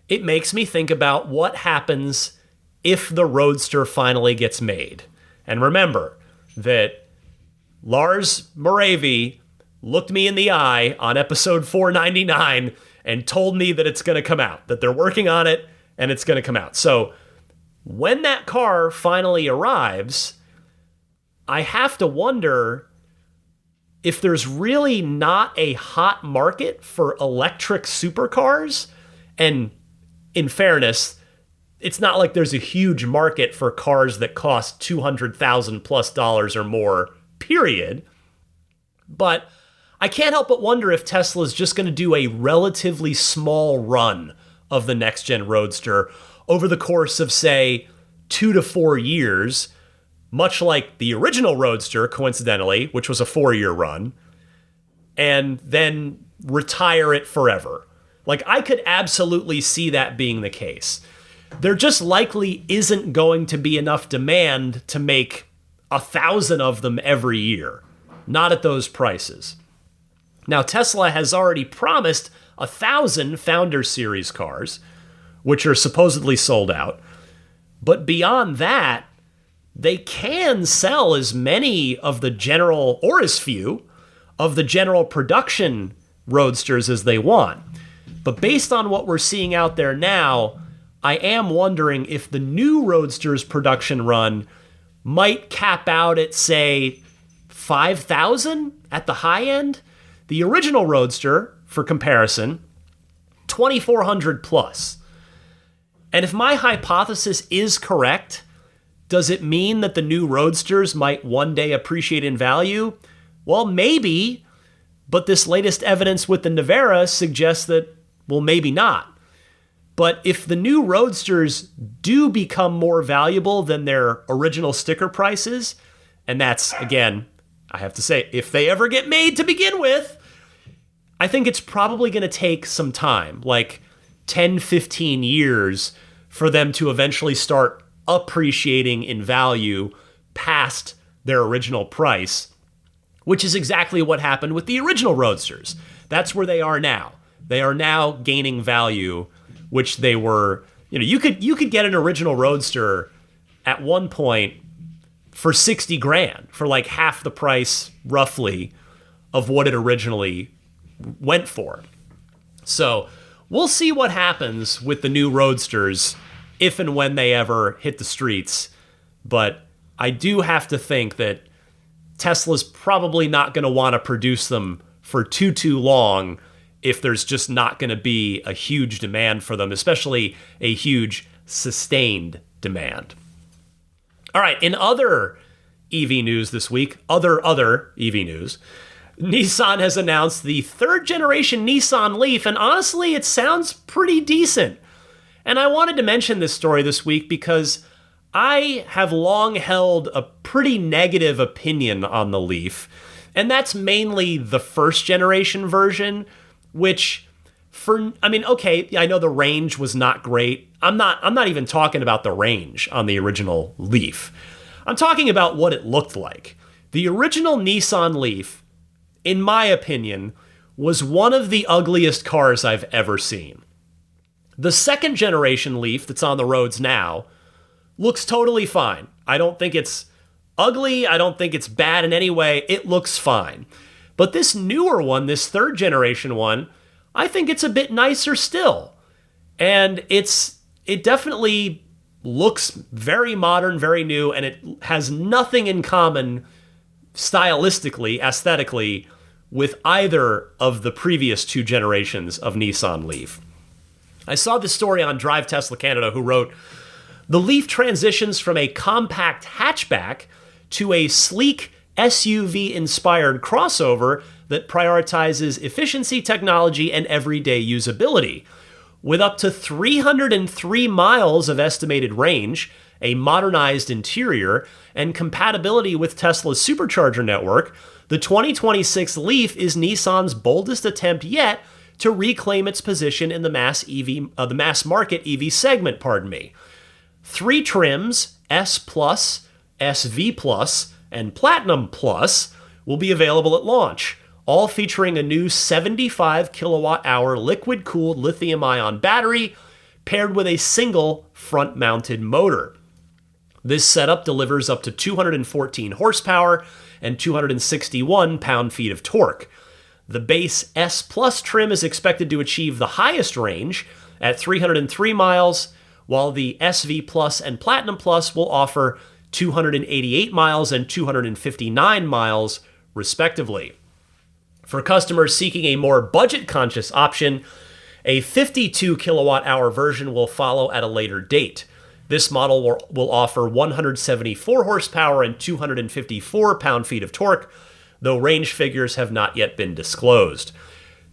it makes me think about what happens if the Roadster finally gets made. And remember that Lars Moravy looked me in the eye on episode 499 and told me that it's going to come out, that they're working on it and it's going to come out. So when that car finally arrives, I have to wonder if there's really not a hot market for electric supercars. And in fairness, it's not like there's a huge market for cars that cost $200,000 plus or more, period. But I can't help but wonder if Tesla's just going to do a relatively small run of the next-gen Roadster over the course of, say, 2 to 4 years, much like the original Roadster, coincidentally, which was a 4-year run, and then retire it forever. Like, I could absolutely see that being the case. There just likely isn't going to be enough demand to make 1,000 of them every year. Not at those prices. Now, Tesla has already promised 1,000 Founder Series cars, which are supposedly sold out. But beyond that, they can sell as many of the general, or as few, of the general production Roadsters as they want. But based on what we're seeing out there now, I am wondering if the new Roadster's production run might cap out at, say, 5,000 at the high end. The original Roadster, for comparison, 2,400 plus. And if my hypothesis is correct, does it mean that the new Roadsters might one day appreciate in value? Well, maybe, but this latest evidence with the Nevera suggests that, well, maybe not. But if the new Roadsters do become more valuable than their original sticker prices, and that's, again, I have to say, if they ever get made to begin with, I think it's probably going to take some time, like 10, 15 years, for them to eventually start appreciating in value past their original price, which is exactly what happened with the original Roadsters. That's where they are now. They are now gaining value, which they were, you could get an original Roadster at one point for 60 grand, for like half the price, roughly, of what it originally went for. So we'll see what happens with the new Roadsters if and when they ever hit the streets. But I do have to think that Tesla's probably not going to want to produce them for too long if there's just not going to be a huge demand for them, especially a huge sustained demand. All right, in other EV news this week, other EV news, Nissan has announced the third generation Nissan Leaf, and honestly, it sounds pretty decent. And I wanted to mention this story this week because I have long held a pretty negative opinion on the Leaf, and that's mainly the first generation version, which okay, I know the range was not great. I'm not even talking about the range on the original Leaf. I'm talking about what it looked like. The original Nissan Leaf, in my opinion, was one of the ugliest cars I've ever seen. The second generation Leaf that's on the roads now looks totally fine. I don't think it's ugly. I don't think it's bad in any way. It looks fine. But this newer one, this third generation one, I think it's a bit nicer still. And it definitely looks very modern, very new, and it has nothing in common stylistically, aesthetically, with either of the previous two generations of Nissan Leaf. I saw this story on Drive Tesla Canada who wrote, "The Leaf transitions from a compact hatchback to a sleek SUV-inspired crossover that prioritizes efficiency, technology, and everyday usability. With up to 303 miles of estimated range, a modernized interior, and compatibility with Tesla's supercharger network, the 2026 Leaf is Nissan's boldest attempt yet to reclaim its position in the mass market EV segment, 3 trims, S Plus, SV Plus, and Platinum Plus, will be available at launch, all featuring a new 75 kilowatt-hour liquid-cooled lithium-ion battery paired with a single front-mounted motor. This setup delivers up to 214 horsepower and 261 pound-feet of torque. The base S Plus trim is expected to achieve the highest range at 303 miles, while the SV Plus and Platinum Plus will offer 288 miles and 259 miles, respectively. For customers seeking a more budget-conscious option, a 52 kilowatt-hour version will follow at a later date. This model will offer 174 horsepower and 254 pound-feet of torque, though range figures have not yet been disclosed.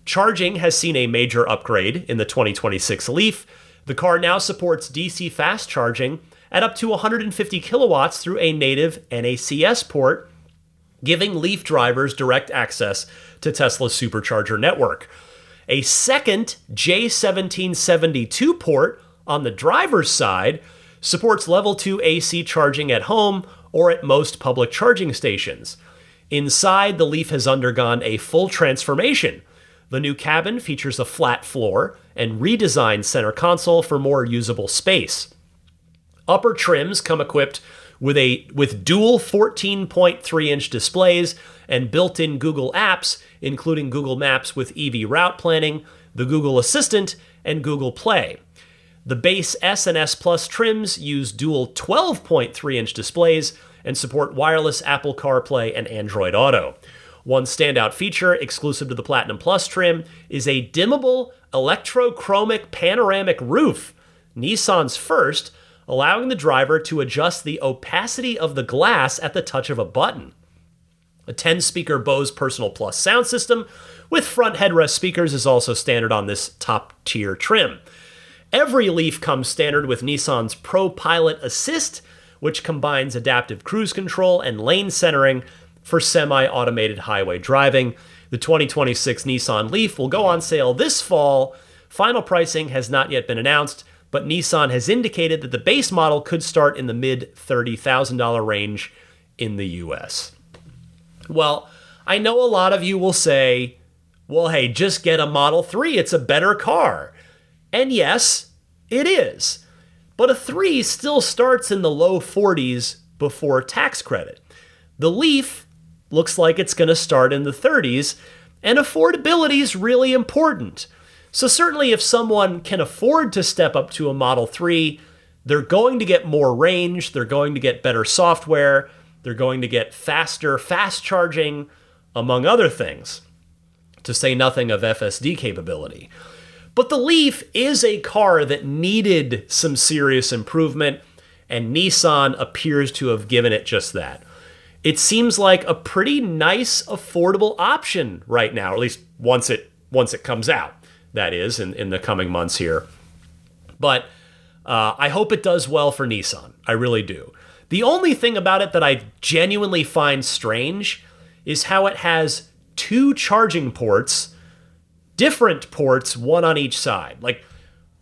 Charging has seen a major upgrade in the 2026 Leaf. The car now supports DC fast charging at up to 150 kilowatts through a native NACS port, giving Leaf drivers direct access to Tesla's supercharger network. A second J1772 port on the driver's side supports level 2 AC charging at home or at most public charging stations. Inside, the Leaf has undergone a full transformation. The new cabin features a flat floor and redesigned center console for more usable space. Upper trims come equipped with dual 14.3-inch displays and built-in Google apps, including Google Maps with EV route planning, the Google Assistant, and Google Play. The base S and S Plus trims use dual 12.3-inch displays and support wireless Apple CarPlay and Android Auto. One standout feature, exclusive to the Platinum Plus trim, is a dimmable electrochromic panoramic roof, Nissan's first, allowing the driver to adjust the opacity of the glass at the touch of a button. A 10-speaker Bose Personal Plus sound system with front headrest speakers is also standard on this top-tier trim. Every Leaf comes standard with Nissan's Pro Pilot Assist, which combines adaptive cruise control and lane centering for semi-automated highway driving. The 2026 Nissan Leaf will go on sale this fall. Final pricing has not yet been announced, but Nissan has indicated that the base model could start in the mid-$30,000 range in the US. Well, I know a lot of you will say, well, hey, just get a Model 3. It's a better car. And yes, it is. But a 3 still starts in the low 40s before tax credit. The Leaf looks like it's going to start in the 30s, and affordability is really important. So certainly if someone can afford to step up to a Model 3, they're going to get more range, they're going to get better software, they're going to get faster fast charging, among other things. to say nothing of FSD capability. But the Leaf is a car that needed some serious improvement, and Nissan appears to have given it just that. It seems like a pretty nice, affordable option right now, or at least once it comes out, that is, in the coming months here. But I hope it does well for Nissan. I really do. The only thing about it that I genuinely find strange is how it has 2 charging ports, different ports, one on each side. Like,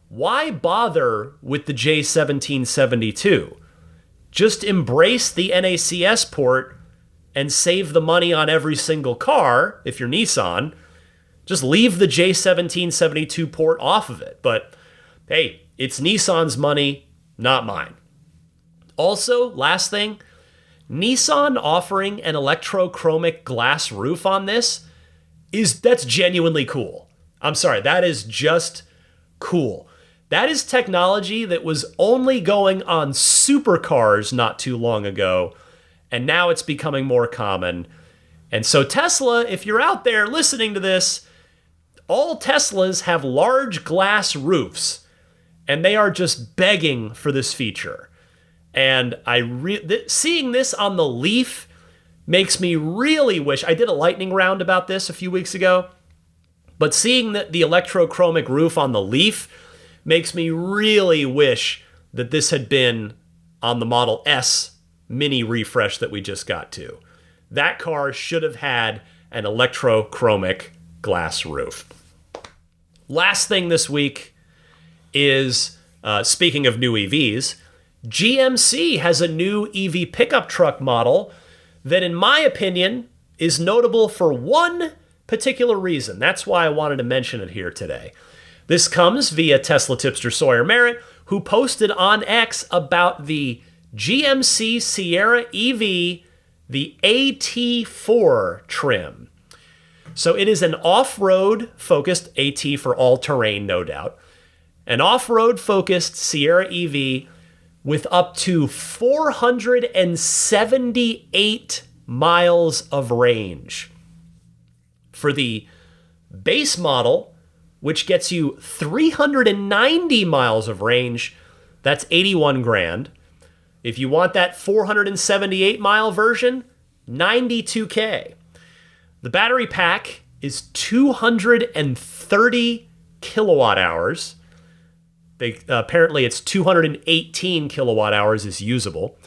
why bother with the J1772? Just embrace the NACS port and save the money on every single car, if you're Nissan. Just leave the J1772 port off of it. But hey, it's Nissan's money, not mine. Also, last thing, Nissan offering an electrochromic glass roof on this that's genuinely cool. I'm sorry, that is just cool. That is technology that was only going on supercars not too long ago, and now it's becoming more common. And so Tesla, if you're out there listening to this, all Teslas have large glass roofs, and they are just begging for this feature. And seeing this on the Leaf makes me really wish, I did a lightning round about this a few weeks ago, but seeing the electrochromic roof on the Leaf makes me really wish that this had been on the Model S mini refresh that we just got to. That car should have had an electrochromic glass roof. Last thing this week is, speaking of new EVs, GMC has a new EV pickup truck model that, in my opinion, is notable for one particular reason. That's why I wanted to mention it here today. This comes via Tesla tipster Sawyer Merritt, who posted on X about the GMC Sierra EV, the AT4 trim. So it is an off-road focused AT for all-terrain, no doubt. An off-road focused Sierra EV with up to 478 miles of range. For the base model, which gets you 390 miles of range, that's $81,000. If you want that 478 mile version, $92,000. The battery pack is 230 kilowatt hours. Apparently it's 218 kilowatt hours is usable.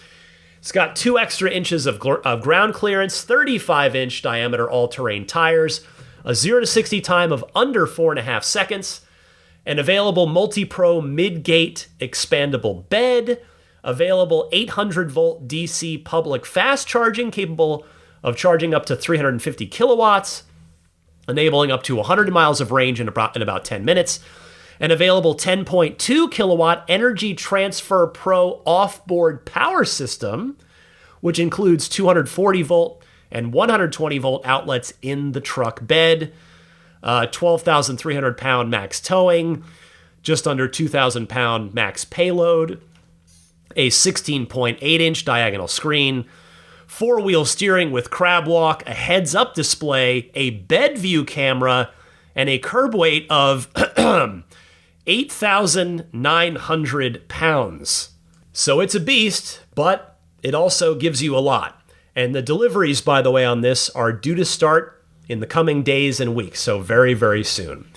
It's got 2 extra inches of ground clearance, 35-inch diameter all-terrain tires, a 0 to 60 time of under 4.5 seconds, an available multi-pro mid-gate expandable bed, available 800-volt DC public fast charging capable of charging up to 350 kilowatts, enabling up to 100 miles of range in about 10 minutes, an available 10.2 kilowatt Energy Transfer Pro off-board power system, which includes 240 volt and 120 volt outlets in the truck bed, 12,300 pound max towing, just under 2,000 pound max payload, a 16.8 inch diagonal screen, 4-wheel steering with crab walk, a heads-up display, a bed view camera, and a curb weight of 8,900 pounds. So it's a beast, but it also gives you a lot. And the deliveries, by the way, on this are due to start in the coming days and weeks, so very, very soon.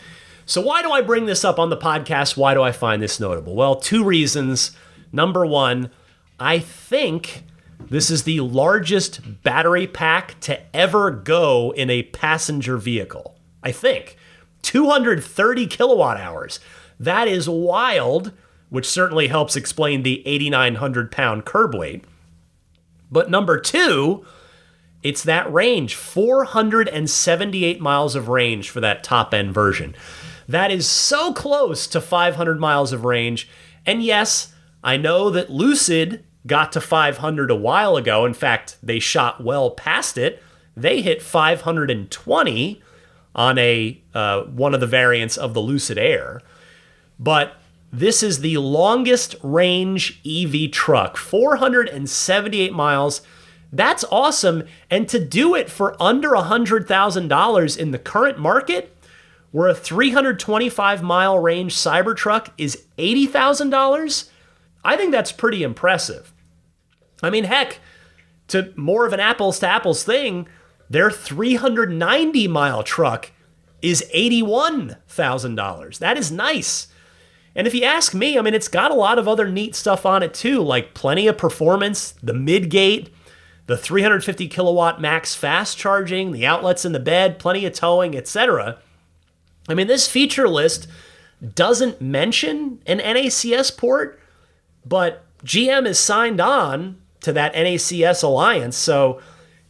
So why do I bring this up on the podcast? Why do I find this notable? Well, 2 reasons. Number 1, I think this is the largest battery pack to ever go in a passenger vehicle. I think. 230 kilowatt hours. That is wild, which certainly helps explain the 8,900 pound curb weight. But number 2, it's that range, 478 miles of range for that top end version. That is so close to 500 miles of range. And yes, I know that Lucid got to 500 a while ago. In fact, they shot well past it. They hit 520 on one of the variants of the Lucid Air. But this is the longest range EV truck, 478 miles. That's awesome. And to do it for under $100,000 in the current market, where a 325-mile range Cybertruck is $80,000, I think that's pretty impressive. I mean, heck, to more of an apples-to-apples thing, their 390-mile truck is $81,000. That is nice. And if you ask me, I mean, it's got a lot of other neat stuff on it too, like plenty of performance, the midgate, the 350 kilowatt max fast charging, the outlets in the bed, plenty of towing, etc. I mean, this feature list doesn't mention an NACS port, but GM is signed on to that NACS alliance. So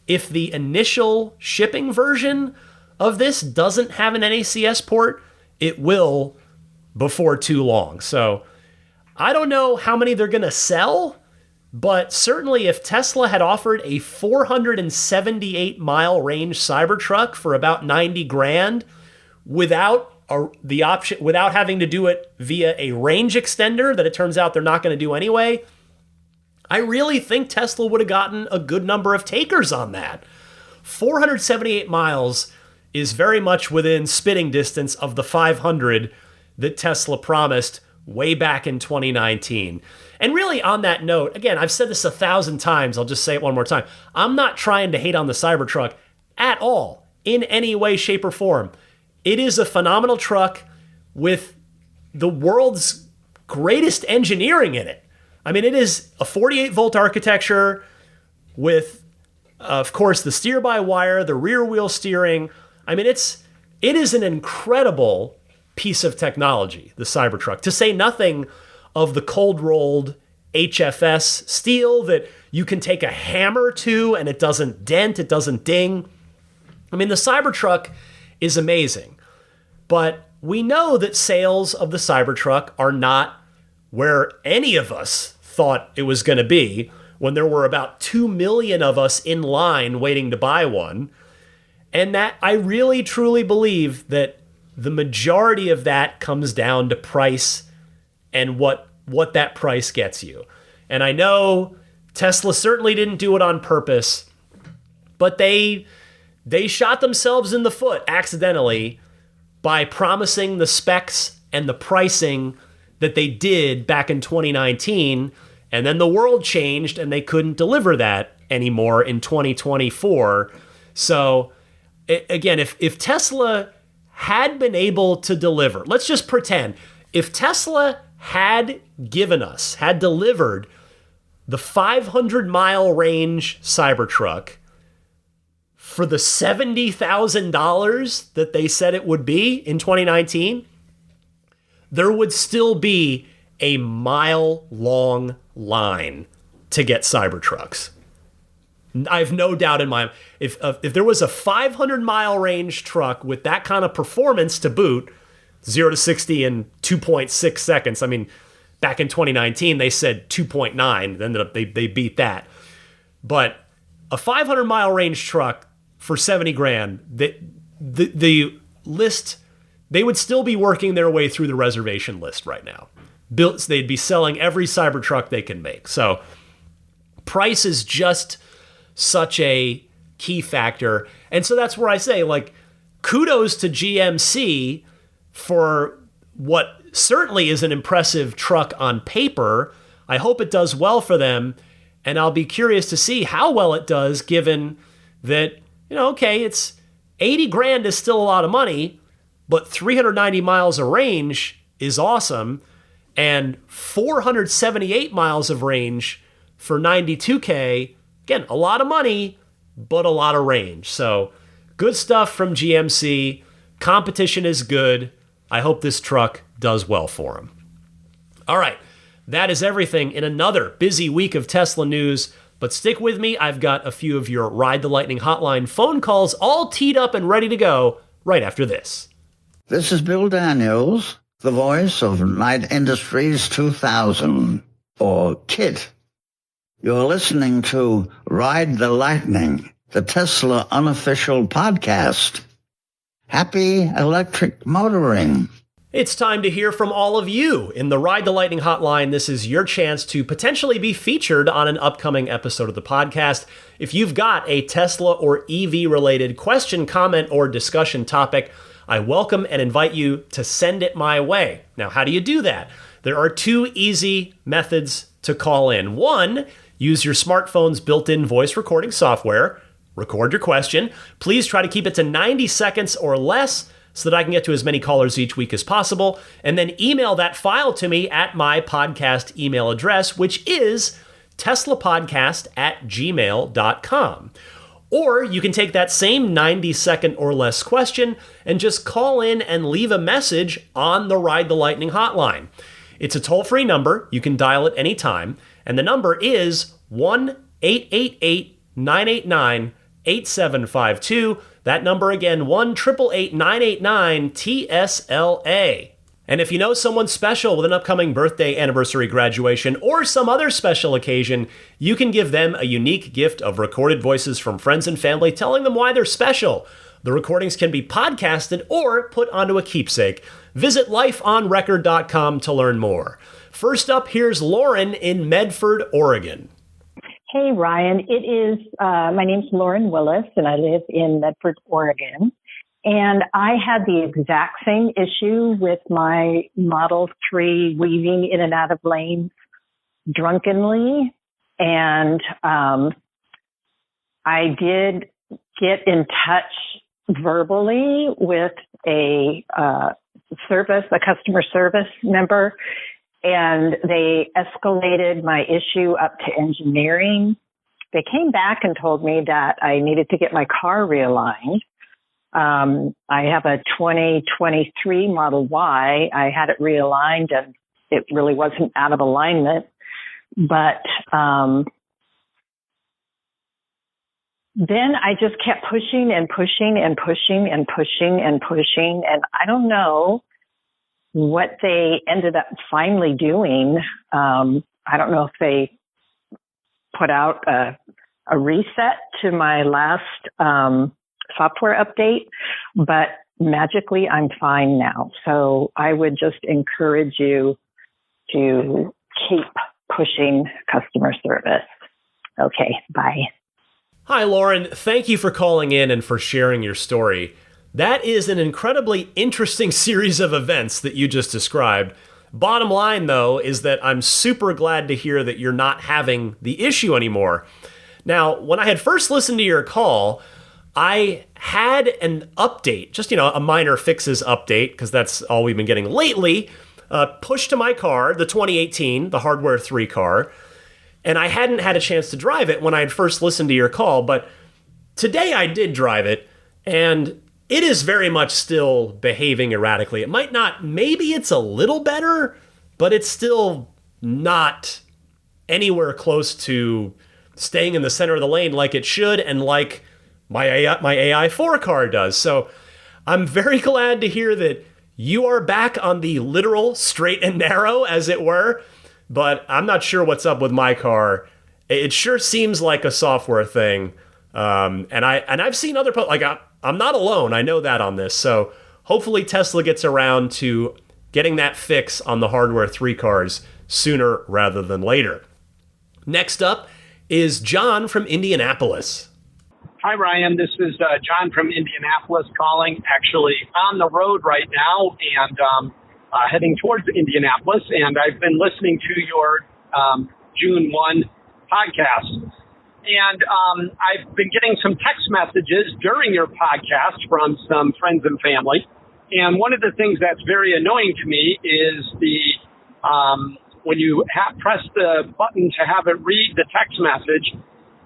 if the initial shipping version of this doesn't have an NACS port, it will before too long. So I don't know how many they're going to sell, but certainly if Tesla had offered a 478 mile range Cybertruck for about 90 grand without the option, without having to do it via a range extender that it turns out they're not going to do anyway, I really think Tesla would have gotten a good number of takers on that. 478 miles is very much within spitting distance of the 500 that Tesla promised way back in 2019. And really on that note, again, I've said this 1,000 times, I'll just say it one more time. I'm not trying to hate on the Cybertruck at all, in any way, shape, or form. It is a phenomenal truck with the world's greatest engineering in it. I mean, it is a 48-volt architecture with, of course, the steer-by-wire, the rear-wheel steering. I mean, it is an incredible piece of technology, the Cybertruck, to say nothing of the cold-rolled HFS steel that you can take a hammer to and it doesn't dent, it doesn't ding. I mean, the Cybertruck is amazing, but we know that sales of the Cybertruck are not where any of us thought it was going to be when there were about 2 million of us in line waiting to buy one. And that I really, truly believe that the majority of that comes down to price and what that price gets you. And I know Tesla certainly didn't do it on purpose, but they shot themselves in the foot accidentally by promising the specs and the pricing that they did back in 2019, and then the world changed and they couldn't deliver that anymore in 2024. So again, if Tesla had been able to deliver, let's just pretend, if Tesla had delivered the 500-mile range Cybertruck for the $70,000 that they said it would be in 2019, there would still be a mile-long line to get Cybertrucks. I have no doubt in my mind, if there was a 500-mile range truck with that kind of performance to boot, 0 to 60 in 2.6 seconds. I mean, back in 2019, they said 2.9. Ended up they beat that. But a 500-mile range truck for 70 grand, the list, they would still be working their way through the reservation list right now. They'd be selling every Cybertruck they can make. So price is just such a key factor. And so that's where I say, like, kudos to GMC for what certainly is an impressive truck on paper. I hope it does well for them, and I'll be curious to see how well it does, given that, okay, it's 80 grand is still a lot of money, but 390 miles of range is awesome, and 478 miles of range for 92K, again, a lot of money, but a lot of range. So good stuff from GMC. Competition is good. I hope this truck does well for them. All right, that is everything in another busy week of Tesla news. But stick with me. I've got a few of your Ride the Lightning hotline phone calls all teed up and ready to go right after this. This is Bill Daniels, the voice of Night Industries 2000, or KIT. You're listening to Ride the Lightning, the Tesla unofficial podcast. Happy electric motoring. It's time to hear from all of you. In the Ride the Lightning hotline, this is your chance to potentially be featured on an upcoming episode of the podcast. If you've got a Tesla or EV-related question, comment, or discussion topic, I welcome and invite you to send it my way. Now, how do you do that? There are two easy methods to call in. One, use your smartphone's built-in voice recording software. Record your question. Please try to keep it to 90 seconds or less so that I can get to as many callers each week as possible. And then email that file to me at my podcast email address, which is teslapodcast@gmail.com. Or you can take that same 90-second or less question and just call in and leave a message on the Ride the Lightning hotline. It's a toll-free number. You can dial it anytime. And the number is 1-888-989-8752. That number again, 1-888-989-TSLA. And if you know someone special with an upcoming birthday, anniversary, graduation, or some other special occasion, you can give them a unique gift of recorded voices from friends and family telling them why they're special. The recordings can be podcasted or put onto a keepsake. Visit lifeonrecord.com to learn more. First up, here's Lauren in Medford, Oregon. Hey, Ryan. My name's Lauren Willis, and I live in Medford, Oregon. And I had the exact same issue with my Model 3 weaving in and out of lanes drunkenly. And I did get in touch verbally with a customer service member, and they escalated my issue up to engineering. They came back and told me that I needed to get my car realigned. I have a 2023 Model Y. I had it realigned and it really wasn't out of alignment. But then I just kept pushing and pushing and pushing and pushing and pushing. And I don't know what they ended up finally doing. I don't know if they put out a reset to my last software update, but magically I'm fine now. So I would just encourage you to keep pushing customer service. Okay, bye. Hi, Lauren. Thank you for calling in and for sharing your story. That is an incredibly interesting series of events that you just described. Bottom line, though, is that I'm super glad to hear that you're not having the issue anymore. Now, when I had first listened to your call, I had an update, just, a minor fixes update, because that's all we've been getting lately, pushed to my car, the 2018, the Hardware 3 car, and I hadn't had a chance to drive it when I had first listened to your call, but today I did drive it, and it is very much still behaving erratically. It might not, maybe it's a little better, but it's still not anywhere close to staying in the center of the lane like it should and like my AI4 car does. So I'm very glad to hear that you are back on the literal straight and narrow, as it were, but I'm not sure what's up with my car. It sure seems like a software thing. And I've seen other, I'm not alone. I know that on this. So hopefully Tesla gets around to getting that fix on the Hardware 3 cars sooner rather than later. Next up is John from Indianapolis. Hi, Ryan. This is John from Indianapolis calling, actually on the road right now and heading towards Indianapolis. And I've been listening to your June 1 podcast. And I've been getting some text messages during your podcast from some friends and family. And one of the things that's very annoying to me is when you press the button to have it read the text message,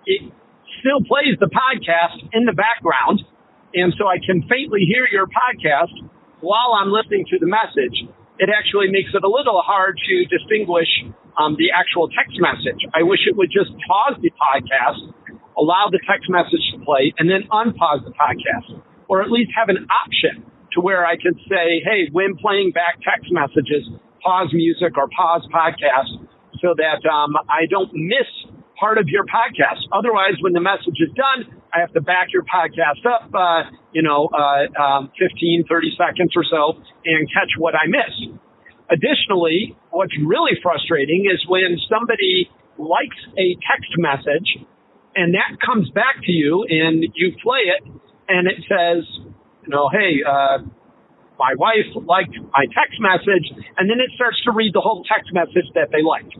it still plays the podcast in the background. And so I can faintly hear your podcast while I'm listening to the message. It actually makes it a little hard to distinguish the actual text message. I wish it would just pause the podcast, allow the text message to play, and then unpause the podcast. Or at least have an option to where I could say, hey, when playing back text messages, pause music or pause podcast so that I don't miss part of your podcast. Otherwise, when the message is done, I have to back your podcast up, 15, 30 seconds or so and catch what I miss. Additionally, what's really frustrating is when somebody likes a text message and that comes back to you and you play it and it says, hey, my wife liked my text message, and then it starts to read the whole text message that they liked.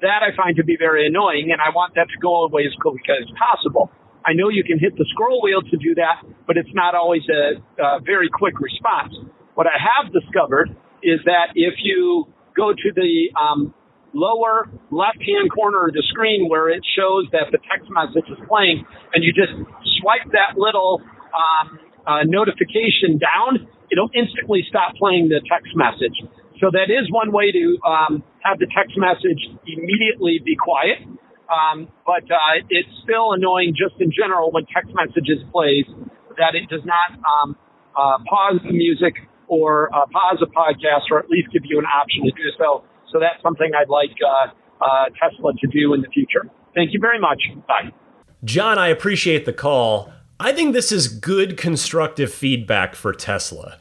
That I find to be very annoying, and I want that to go away as quickly as possible. I know you can hit the scroll wheel to do that, but it's not always a very quick response. What I have discovered is that if you go to the lower left-hand corner of the screen where it shows that the text message is playing, and you just swipe that little notification down, it'll instantly stop playing the text message. So that is one way to have the text message immediately be quiet. But it's still annoying just in general when text messages plays that it does not pause the music or pause a podcast, or at least give you an option to do so. So that's something I'd like Tesla to do in the future. Thank you very much. Bye. John, I appreciate the call. I think this is good constructive feedback for Tesla.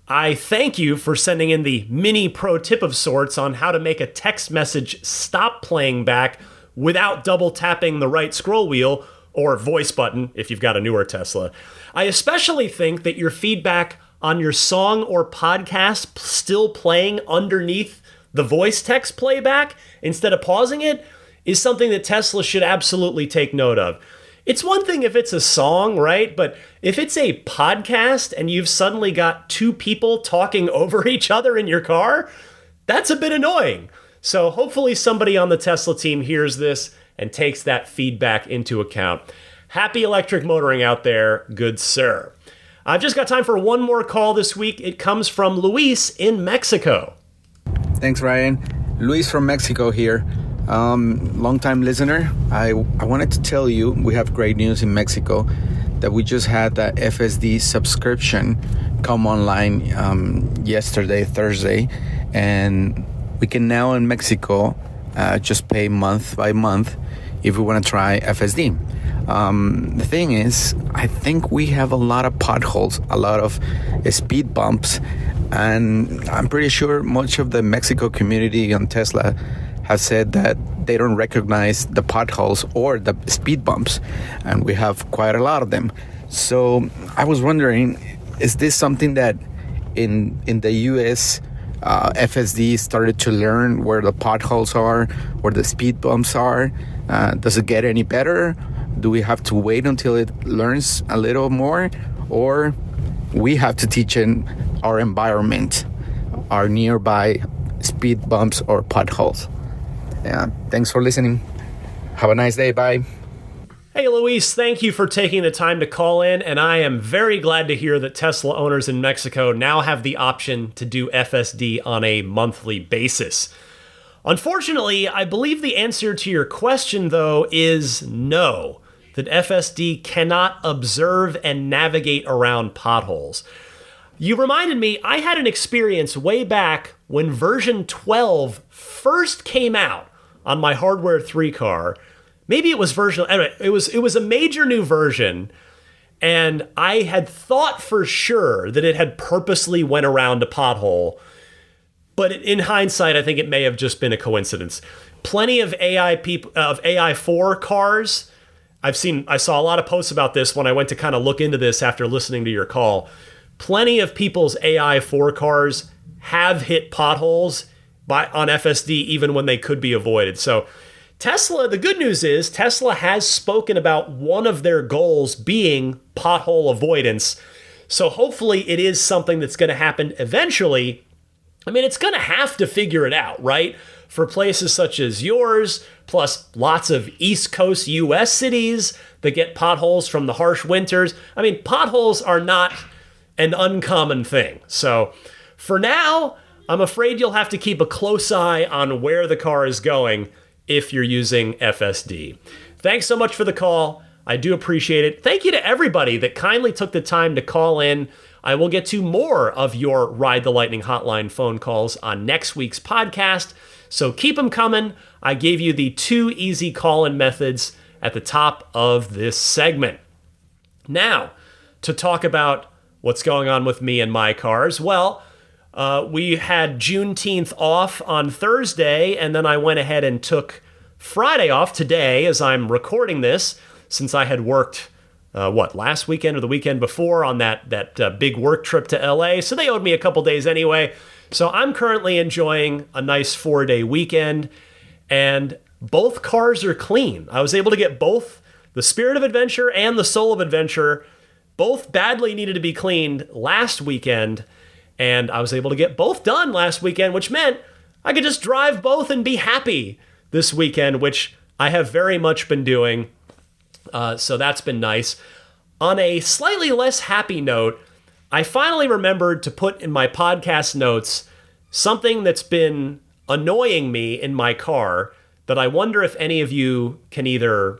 I thank you for sending in the mini pro tip of sorts on how to make a text message stop playing back without double tapping the right scroll wheel or voice button if you've got a newer Tesla. I especially think that your feedback on your song or podcast still playing underneath the voice text playback instead of pausing it is something that Tesla should absolutely take note of. It's one thing if it's a song, right? But if it's a podcast and you've suddenly got two people talking over each other in your car, that's a bit annoying. So hopefully somebody on the Tesla team hears this and takes that feedback into account. Happy electric motoring out there, good sir. I've just got time for one more call this week. It comes from Luis in Mexico. Thanks, Ryan. Luis from Mexico here. Long-time listener. I wanted to tell you we have great news in Mexico that we just had that FSD subscription come online yesterday, Thursday, and we can now in Mexico just pay month by month if we want to try FSD. The thing is, I think we have a lot of potholes, a lot of speed bumps, and I'm pretty sure much of the Mexico community on Tesla have said that they don't recognize the potholes or the speed bumps, and we have quite a lot of them. So I was wondering, is this something that in the US FSD started to learn where the potholes are, where the speed bumps are? Does it get any better? Do we have to wait until it learns a little more, or we have to teach in our environment, our nearby speed bumps or potholes? Yeah, thanks for listening. Have a nice day. Bye. Hey, Luis, thank you for taking the time to call in, and I am very glad to hear that Tesla owners in Mexico now have the option to do FSD on a monthly basis. Unfortunately, I believe the answer to your question, though, is no, that FSD cannot observe and navigate around potholes. You reminded me, I had an experience way back when version 12 first came out on my Hardware 3 car. Maybe it was anyway, it was a major new version, and I had thought for sure that it had purposely went around a pothole, but in hindsight, I think it may have just been a coincidence. Plenty of AI4 cars, I saw a lot of posts about this when I went to kind of look into this after listening to your call. Plenty of people's AI4 cars have hit potholes on FSD even when they could be avoided. So Tesla, the good news is Tesla has spoken about one of their goals being pothole avoidance. So hopefully it is something that's going to happen eventually. I mean, it's going to have to figure it out, right? For places such as yours, plus lots of East Coast US cities that get potholes from the harsh winters. I mean, potholes are not an uncommon thing. So for now, I'm afraid you'll have to keep a close eye on where the car is going if you're using FSD. Thanks so much for the call. I do appreciate it. Thank you to everybody that kindly took the time to call in. I will get to more of your Ride the Lightning hotline phone calls on next week's podcast, so keep them coming. I gave you the 2 easy call-in methods at the top of this segment. Now, to talk about what's going on with me and my cars, well, we had Juneteenth off on Thursday, and then I went ahead and took Friday off today as I'm recording this, since I had worked, last weekend or the weekend before on that big work trip to LA. So they owed me a couple days anyway. So I'm currently enjoying a nice 4-day weekend, and both cars are clean. I was able to get both the Spirit of Adventure and the Soul of Adventure. Both badly needed to be cleaned last weekend, and I was able to get both done last weekend, which meant I could just drive both and be happy this weekend, which I have very much been doing. So that's been nice. On a slightly less happy note, I finally remembered to put in my podcast notes something that's been annoying me in my car that I wonder if any of you can either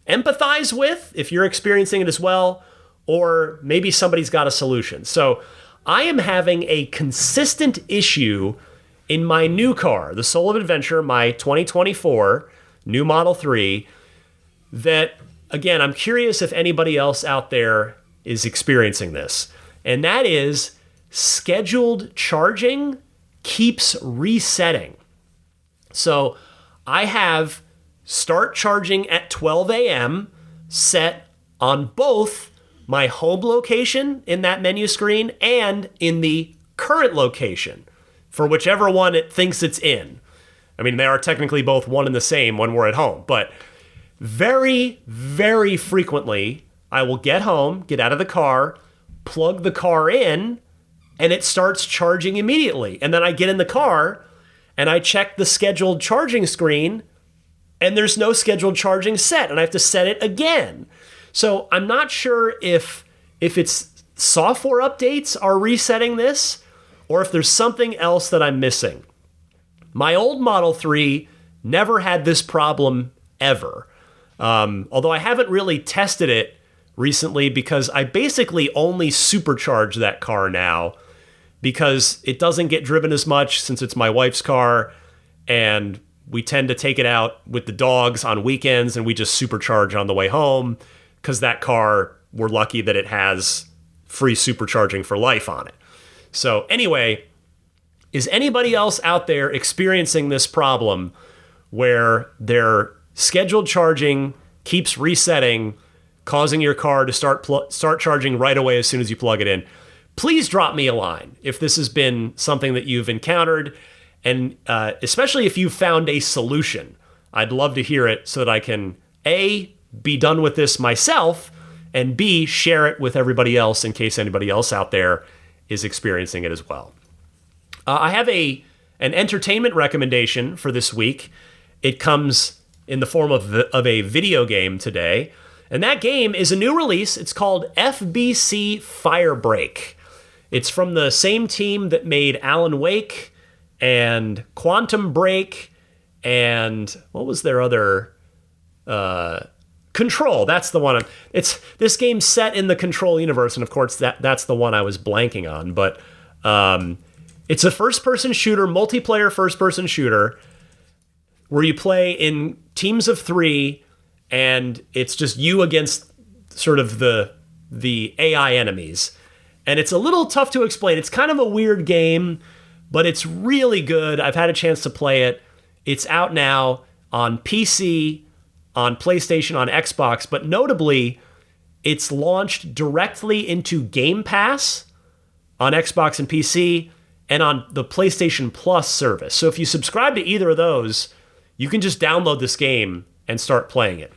empathize with, if you're experiencing it as well, or maybe somebody's got a solution. So I am having a consistent issue in my new car, the Soul of Adventure, my 2024 new Model 3, that, again, I'm curious if anybody else out there is experiencing this. And that is scheduled charging keeps resetting. So I have start charging at 12 a.m. set on both my home location in that menu screen and in the current location for whichever one it thinks it's in. I mean, they are technically both one and the same when we're at home, but very, very frequently I will get home, get out of the car, plug the car in, and it starts charging immediately. And then I get in the car and I check the scheduled charging screen and there's no scheduled charging set, and I have to set it again. So I'm not sure if it's software updates are resetting this or if there's something else that I'm missing. My old Model 3 never had this problem ever. Although I haven't really tested it recently because I basically only supercharge that car now because it doesn't get driven as much since it's my wife's car, and we tend to take it out with the dogs on weekends and we just supercharge on the way home because that car, we're lucky that it has free supercharging for life on it. So anyway, is anybody else out there experiencing this problem where their scheduled charging keeps resetting, causing your car to start charging right away as soon as you plug it in? Please drop me a line if this has been something that you've encountered, and especially if you've found a solution. I'd love to hear it so that I can, A, be done with this myself, and B, share it with everybody else in case anybody else out there is experiencing it as well. I have an entertainment recommendation for this week. It comes in the form of a video game today, and that game is a new release. It's called FBC Firebreak. It's from the same team that made Alan Wake and Quantum Break and what was their other... Control, that's the one. It's this game's set in the Control universe, and of course that's the one I was blanking on. But it's a first-person shooter, multiplayer first-person shooter, where you play in teams of 3, and it's just you against sort of the AI enemies. And it's a little tough to explain. It's kind of a weird game, but it's really good. I've had a chance to play it. It's out now on PC, on PlayStation, on Xbox, but notably, it's launched directly into Game Pass on Xbox and PC and on the PlayStation Plus service. So if you subscribe to either of those, you can just download this game and start playing it.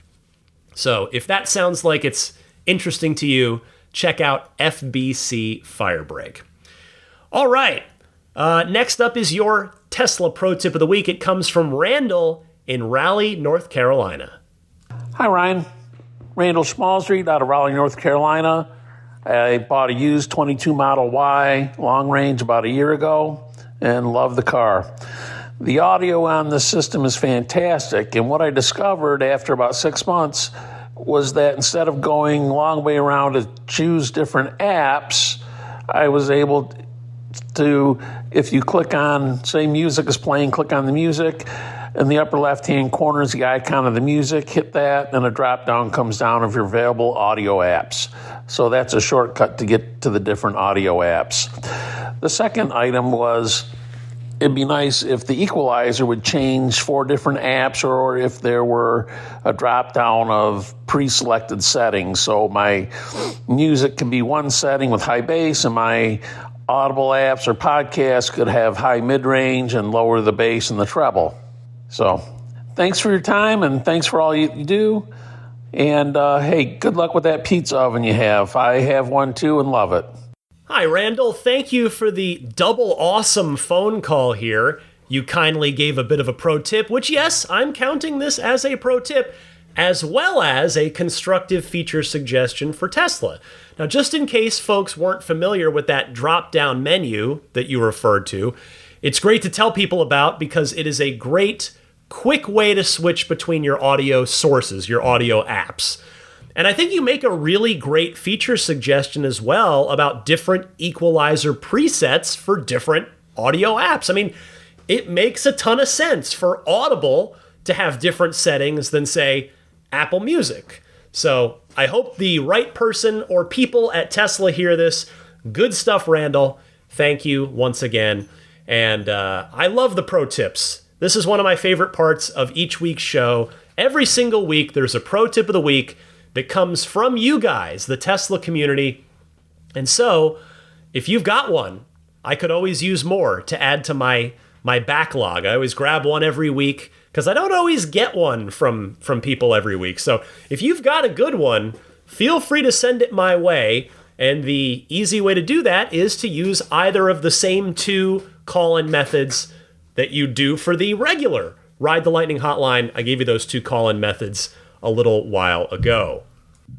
So if that sounds like it's interesting to you, check out FBC Firebreak. All right, next up is your Tesla Pro Tip of the Week. It comes from Randall in Raleigh, North Carolina. Hi, Ryan. Randall Smallstreet out of Raleigh, North Carolina. I bought a used 22 Model Y long range about a year ago and love the car. The audio on the system is fantastic, and what I discovered after about 6 months was that instead of going a long way around to choose different apps, I was able to, if you click on, say music is playing, click on the music, In the upper left-hand corner is the icon of the music. Hit that, and a drop-down comes down of your available audio apps. So that's a shortcut to get to the different audio apps. The second item was, it'd be nice if the equalizer would change 4 different apps, or if there were a drop-down of pre-selected settings. So my music can be one setting with high bass, and my Audible apps or podcasts could have high mid-range and lower the bass and the treble. So thanks for your time, and thanks for all you do. And hey, good luck with that pizza oven you have. I have one too and love it. Hi, Randall. Thank you for the double awesome phone call here. You kindly gave a bit of a pro tip, which, yes, I'm counting this as a pro tip, as well as a constructive feature suggestion for Tesla. Now, just in case folks weren't familiar with that drop-down menu that you referred to, it's great to tell people about because it is a great, quick way to switch between your audio sources, your audio apps. And I think you make a really great feature suggestion as well about different equalizer presets for different audio apps. I mean, it makes a ton of sense for Audible to have different settings than, say, Apple Music. So I hope the right person or people at Tesla hear this. Good stuff, Randall. Thank you once again. And I love the pro tips. This is one of my favorite parts of each week's show. Every single week, there's a pro tip of the week that comes from you guys, the Tesla community. And so, if you've got one, I could always use more to add to my backlog. I always grab one every week because I don't always get one from people every week. So if you've got a good one, feel free to send it my way. And the easy way to do that is to use either of the same 2 call-in methods that you do for the regular Ride the Lightning hotline. I gave you those 2 call-in methods a little while ago.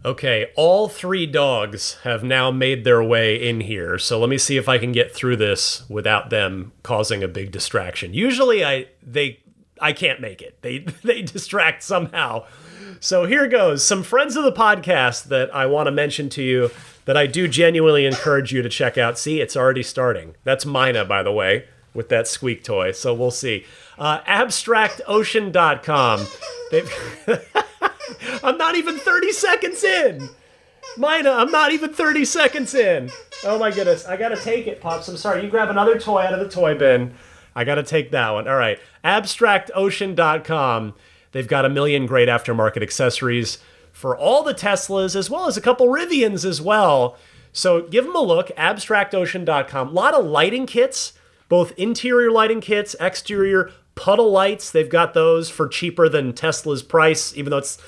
Okay, all 3 dogs have now made their way in here, so let me see if I can get through this without them causing a big distraction. Usually I can't make it. They distract somehow. So here goes. Some friends of the podcast that I want to mention to you that I do genuinely encourage you to check out. See, it's already starting. That's Mina, by the way, with that squeak toy, so we'll see. AbstractOcean.com. I'm not even 30 seconds in. Mina, I'm not even 30 seconds in. Oh my goodness. I gotta take it, Pops. I'm sorry. You grab another toy out of the toy bin. I gotta take that one. All right. AbstractOcean.com. They've got a million great aftermarket accessories for all the Teslas, as well as a couple Rivians as well. So give them a look. AbstractOcean.com. A lot of lighting kits, both interior lighting kits, exterior puddle lights. They've got those for cheaper than Tesla's price, even though it's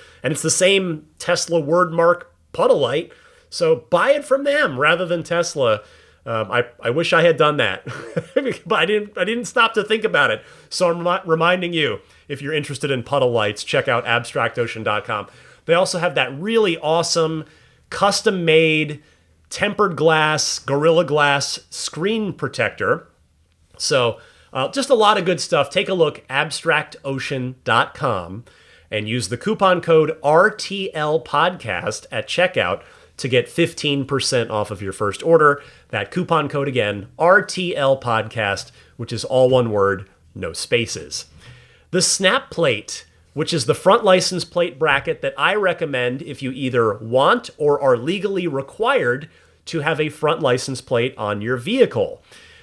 the same Tesla word mark puddle light. So buy it from them rather than Tesla. I wish I had done that, but I didn't stop to think about it. So I'm reminding you, if you're interested in puddle lights, check out AbstractOcean.com. They also have that really awesome, custom-made, tempered glass, Gorilla Glass screen protector. So just a lot of good stuff. Take a look, AbstractOcean.com, and use the coupon code RTLPodcast at checkout to get 15% off of your first order. That coupon code again, RTLPodcast, which is all one word, no spaces. The snap plate, which is the front license plate bracket that I recommend if you either want or are legally required to have a front license plate on your vehicle.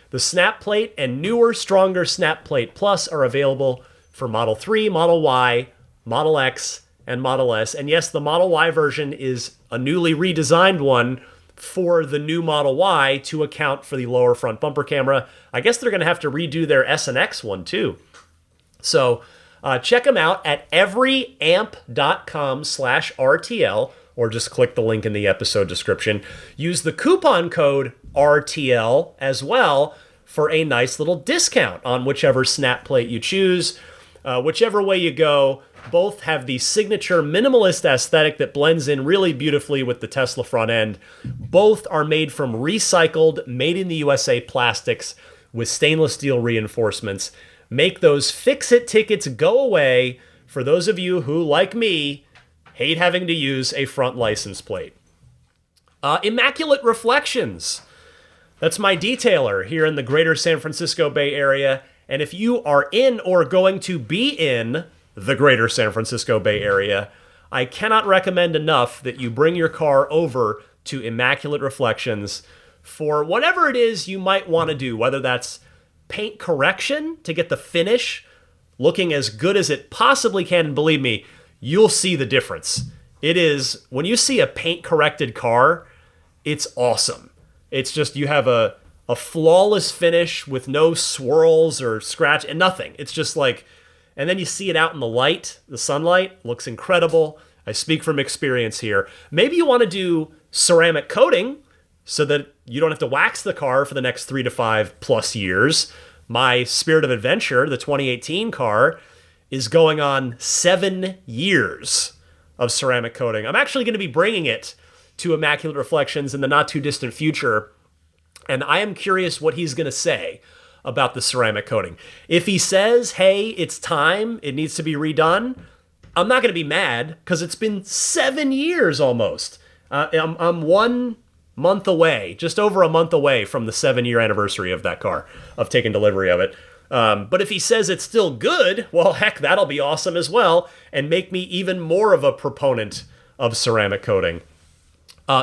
The snap plate and newer, stronger snap plate plus are available for Model 3, Model Y, Model X, and Model S. And yes, the Model Y version is a newly redesigned one for the new Model Y to account for the lower front bumper camera. I guess they're going to have to redo their S and X one too. So check them out at everyamp.com/RTL, or just click the link in the episode description. Use the coupon code RTL as well for a nice little discount on whichever snap plate you choose. Whichever way you go, both have the signature minimalist aesthetic that blends in really beautifully with the Tesla front end. Both are made from recycled, made in the USA plastics with stainless steel reinforcements. Make those fix-it tickets go away for those of you who, like me, hate having to use a front license plate. Immaculate Reflections. That's my detailer here in the greater San Francisco Bay Area. And if you are in or going to be in the greater San Francisco Bay Area, I cannot recommend enough that you bring your car over to Immaculate Reflections for whatever it is you might want to do, whether that's paint correction to get the finish looking as good as it possibly can. And believe me, you'll see the difference. It is, when you see a paint corrected car, it's awesome. It's just, you have a flawless finish with no swirls or scratch and nothing. It's just like, and then you see it out in the light, the sunlight, looks incredible. I speak from experience here. Maybe you want to do ceramic coating so that you don't have to wax the car for the next 3 to 5 plus years. My Spirit of Adventure, the 2018 car, is going on 7 years of ceramic coating. I'm actually going to be bringing it to Immaculate Reflections in the not too distant future, and I am curious what he's going to say about the ceramic coating. If he says, hey, it's time, it needs to be redone, I'm not going to be mad, because it's been 7 years almost. I'm 1 month away, just over a month away from the 7-year anniversary of that car, of taking delivery of it. But if he says it's still good, well, heck, that'll be awesome as well, and make me even more of a proponent of ceramic coating.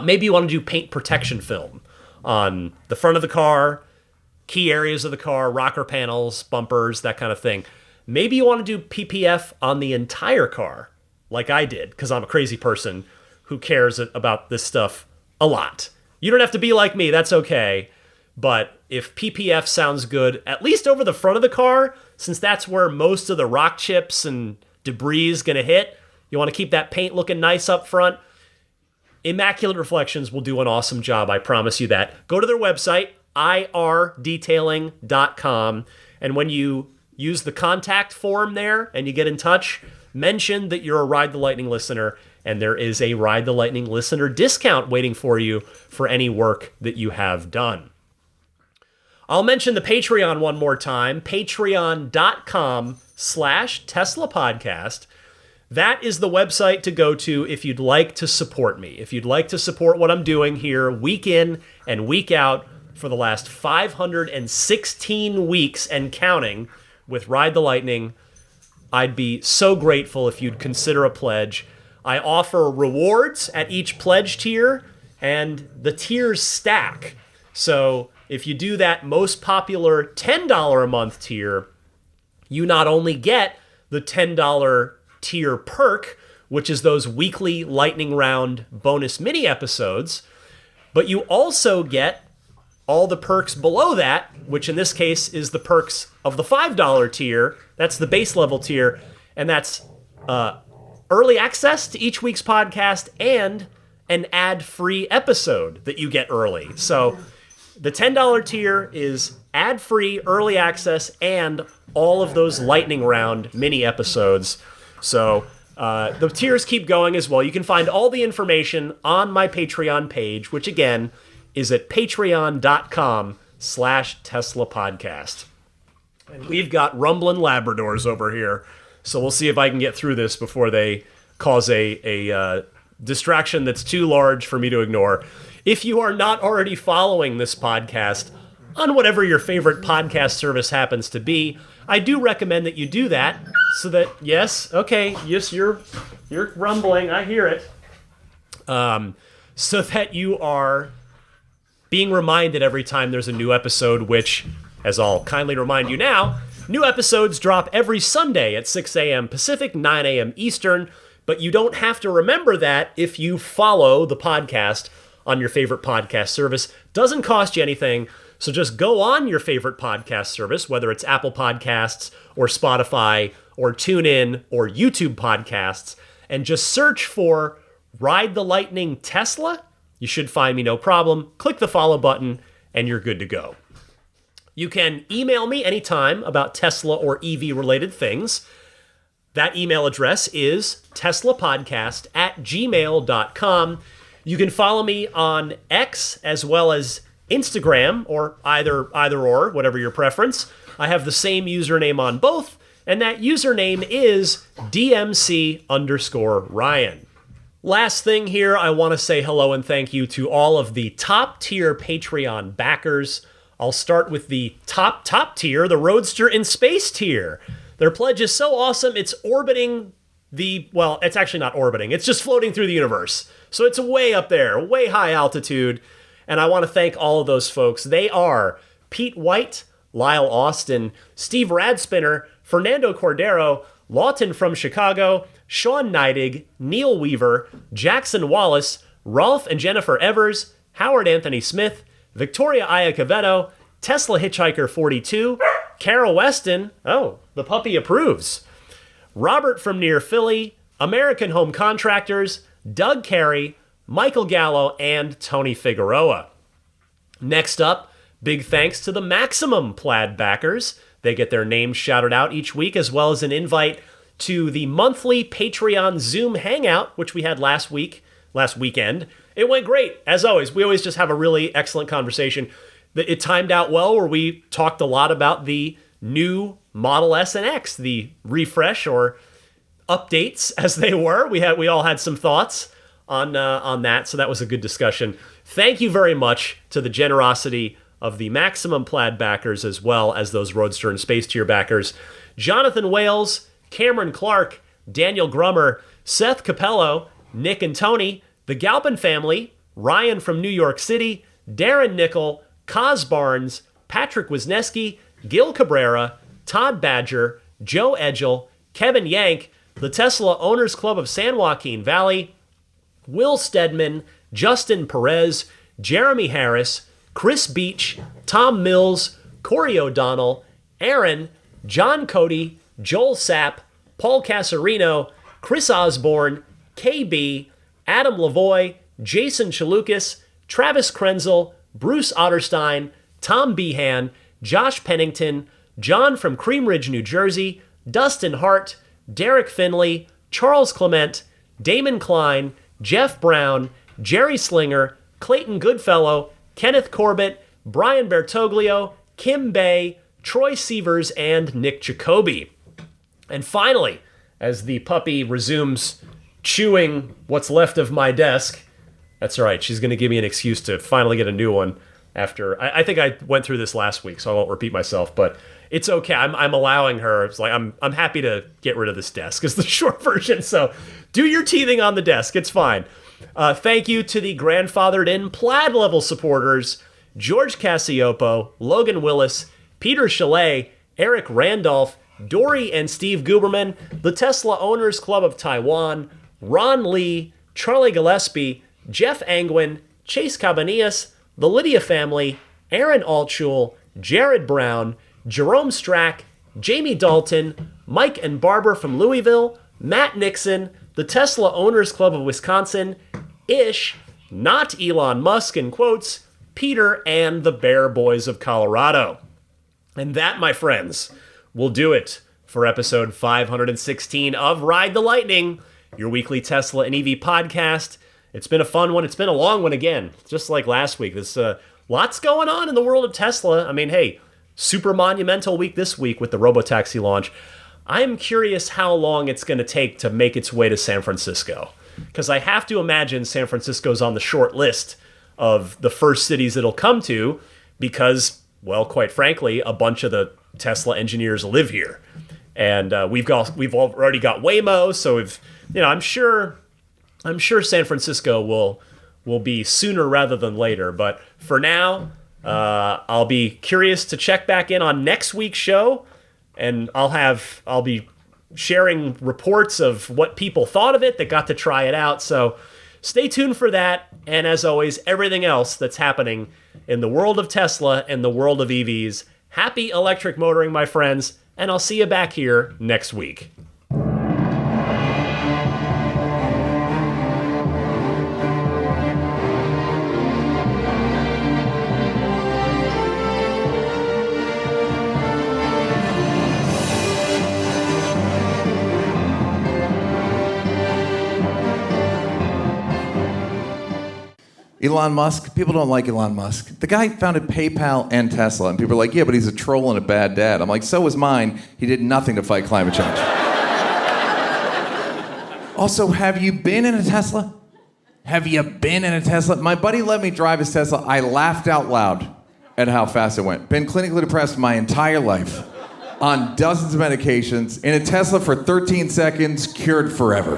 Maybe you want to do paint protection film on the front of the car, key areas of the car, rocker panels, bumpers, that kind of thing. Maybe you want to do PPF on the entire car, like I did, because I'm a crazy person who cares about this stuff a lot. You don't have to be like me, that's okay. But if PPF sounds good, at least over the front of the car, since that's where most of the rock chips and debris is going to hit, you want to keep that paint looking nice up front, Immaculate Reflections will do an awesome job, I promise you that. Go to their website, irdetailing.com, and when you use the contact form there and you get in touch, mention that you're a Ride the Lightning listener, and there is a Ride the Lightning listener discount waiting for you for any work that you have done. I'll mention the Patreon one more time, patreon.com/Tesla Podcast. That is the website to go to if you'd like to support me. If you'd like to support what I'm doing here week in and week out for the last 516 weeks and counting with Ride the Lightning, I'd be so grateful if you'd consider a pledge. I offer rewards at each pledge tier, and the tiers stack. So if you do that most popular $10 a month tier, you not only get the $10 tier perk, which is those weekly lightning round bonus mini episodes, but you also get all the perks below that, which in this case is the perks of the $5 tier. That's the base level tier, and that's early access to each week's podcast and an ad-free episode that you get early. So the $10 tier is ad-free, early access, and all of those lightning round mini episodes. So the tiers keep going as well. You can find all the information on my Patreon page, which again is at patreon.com/Tesla Podcast. And we've got rumbling Labradors over here. So we'll see if I can get through this before they cause a distraction that's too large for me to ignore. If you are not already following this podcast on whatever your favorite podcast service happens to be, I do recommend that you do that so that, yes, you're rumbling, I hear it. So that you are being reminded every time there's a new episode, which, as I'll kindly remind you now, new episodes drop every Sunday at 6 a.m. Pacific, 9 a.m. Eastern, but you don't have to remember that if you follow the podcast on your favorite podcast service. Doesn't cost you anything, so just go on your favorite podcast service, whether it's Apple Podcasts or Spotify or TuneIn or YouTube Podcasts, and just search for Ride the Lightning Tesla. You should find me no problem. Click the follow button, and you're good to go. You can email me anytime about Tesla or EV-related things. That email address is teslapodcast@gmail.com. You can follow me on X as well as Instagram, or either or, whatever your preference. I have the same username on both, and that username is DMC_Ryan. Last thing here, I want to say hello and thank you to all of the top tier Patreon backers. I'll start with the top tier, the Roadster in Space tier. Their pledge is so awesome, it's orbiting it's actually not orbiting, it's just floating through the universe. So it's way up there, way high altitude. And I want to thank all of those folks. They are Pete White, Lyle Austin, Steve Radspinner, Fernando Cordero, Lawton from Chicago, Sean Neidig, Neil Weaver, Jackson Wallace, Rolf and Jennifer Evers, Howard Anthony Smith, Victoria Iacovetto, Tesla Hitchhiker 42, Carol Weston, oh, the puppy approves, Robert from near Philly, American Home Contractors, Doug Carey, Michael Gallo, and Tony Figueroa. Next up, big thanks to the Maximum Plaid backers. They get their names shouted out each week, as well as an invite to the monthly Patreon Zoom Hangout, which we had last weekend. It went great, as always. We always just have a really excellent conversation. It timed out well, where we talked a lot about the new Model S and X, the refresh or updates as they were. We all had some thoughts on that, so that was a good discussion. Thank you very much to the generosity of the Maximum Plaid backers, as well as those Roadster and Space tier backers. Jonathan Wales, Cameron Clark, Daniel Grummer, Seth Capello, Nick and Tony, the Galpin family, Ryan from New York City, Darren Nickel, Kaz Barnes, Patrick Wisniewski, Gil Cabrera, Todd Badger, Joe Edgel, Kevin Yank, the Tesla Owners Club of San Joaquin Valley, Will Stedman, Justin Perez, Jeremy Harris, Chris Beach, Tom Mills, Corey O'Donnell, Aaron, John Cody, Joel Sapp, Paul Casarino, Chris Osborne, KB, Adam Lavoie, Jason Chalukas, Travis Krenzel, Bruce Otterstein, Tom Behan, Josh Pennington, John from Cream Ridge, New Jersey, Dustin Hart, Derek Finley, Charles Clement, Damon Klein, Jeff Brown, Jerry Slinger, Clayton Goodfellow, Kenneth Corbett, Brian Bertoglio, Kim Bay, Troy Sievers, and Nick Jacoby. And finally, as the puppy resumes chewing what's left of my desk, that's all right, she's going to give me an excuse to finally get a new one after, I think I went through this last week, so I won't repeat myself, but it's okay. I'm allowing her. It's like, I'm happy to get rid of this desk is the short version, so do your teething on the desk. It's fine. Thank you to the grandfathered in plaid level supporters, George Cassiopo, Logan Willis, Peter Chalet, Eric Randolph, Dory and Steve Guberman, the Tesla Owners Club of Taiwan, Ron Lee, Charlie Gillespie, Jeff Angwin, Chase Cabanillas, the Lydia family, Aaron Altschul, Jared Brown, Jerome Strack, Jamie Dalton, Mike and Barbara from Louisville, Matt Nixon, the Tesla Owners Club of Wisconsin, Ish, not Elon Musk in quotes, Peter, and the Bear Boys of Colorado. And that, my friends, will do it for episode 516 of Ride the Lightning, your weekly Tesla and EV podcast. It's been a fun one. It's been a long one again, just like last week. There's lots going on in the world of Tesla. I mean, hey, super monumental week this week with the Robotaxi launch. I'm curious how long it's going to take to make its way to San Francisco, because I have to imagine San Francisco's on the short list of the first cities it'll come to because, well, quite frankly, a bunch of the Tesla engineers live here. And we've already got Waymo, so I'm sure San Francisco will be sooner rather than later. But for now, I'll be curious to check back in on next week's show, and I'll be sharing reports of what people thought of it that got to try it out. So stay tuned for that. And as always, everything else that's happening in the world of Tesla and the world of EVs. Happy electric motoring, my friends, and I'll see you back here next week. Elon Musk, people don't like Elon Musk. The guy founded PayPal and Tesla, and people are like, yeah, but he's a troll and a bad dad. I'm like, so was mine. He did nothing to fight climate change. Also, have you been in a Tesla? Have you been in a Tesla? My buddy let me drive his Tesla. I laughed out loud. at how fast it went. Been clinically depressed my entire life, on dozens of medications, in a Tesla for 13 seconds, cured forever.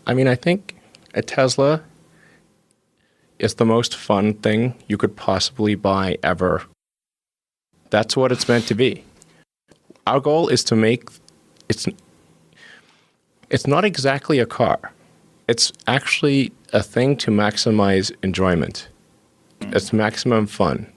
I mean, I think a Tesla is the most fun thing you could possibly buy ever. That's what it's meant to be. Our goal is to make it's not exactly a car. It's actually a thing to maximize enjoyment. It's maximum fun.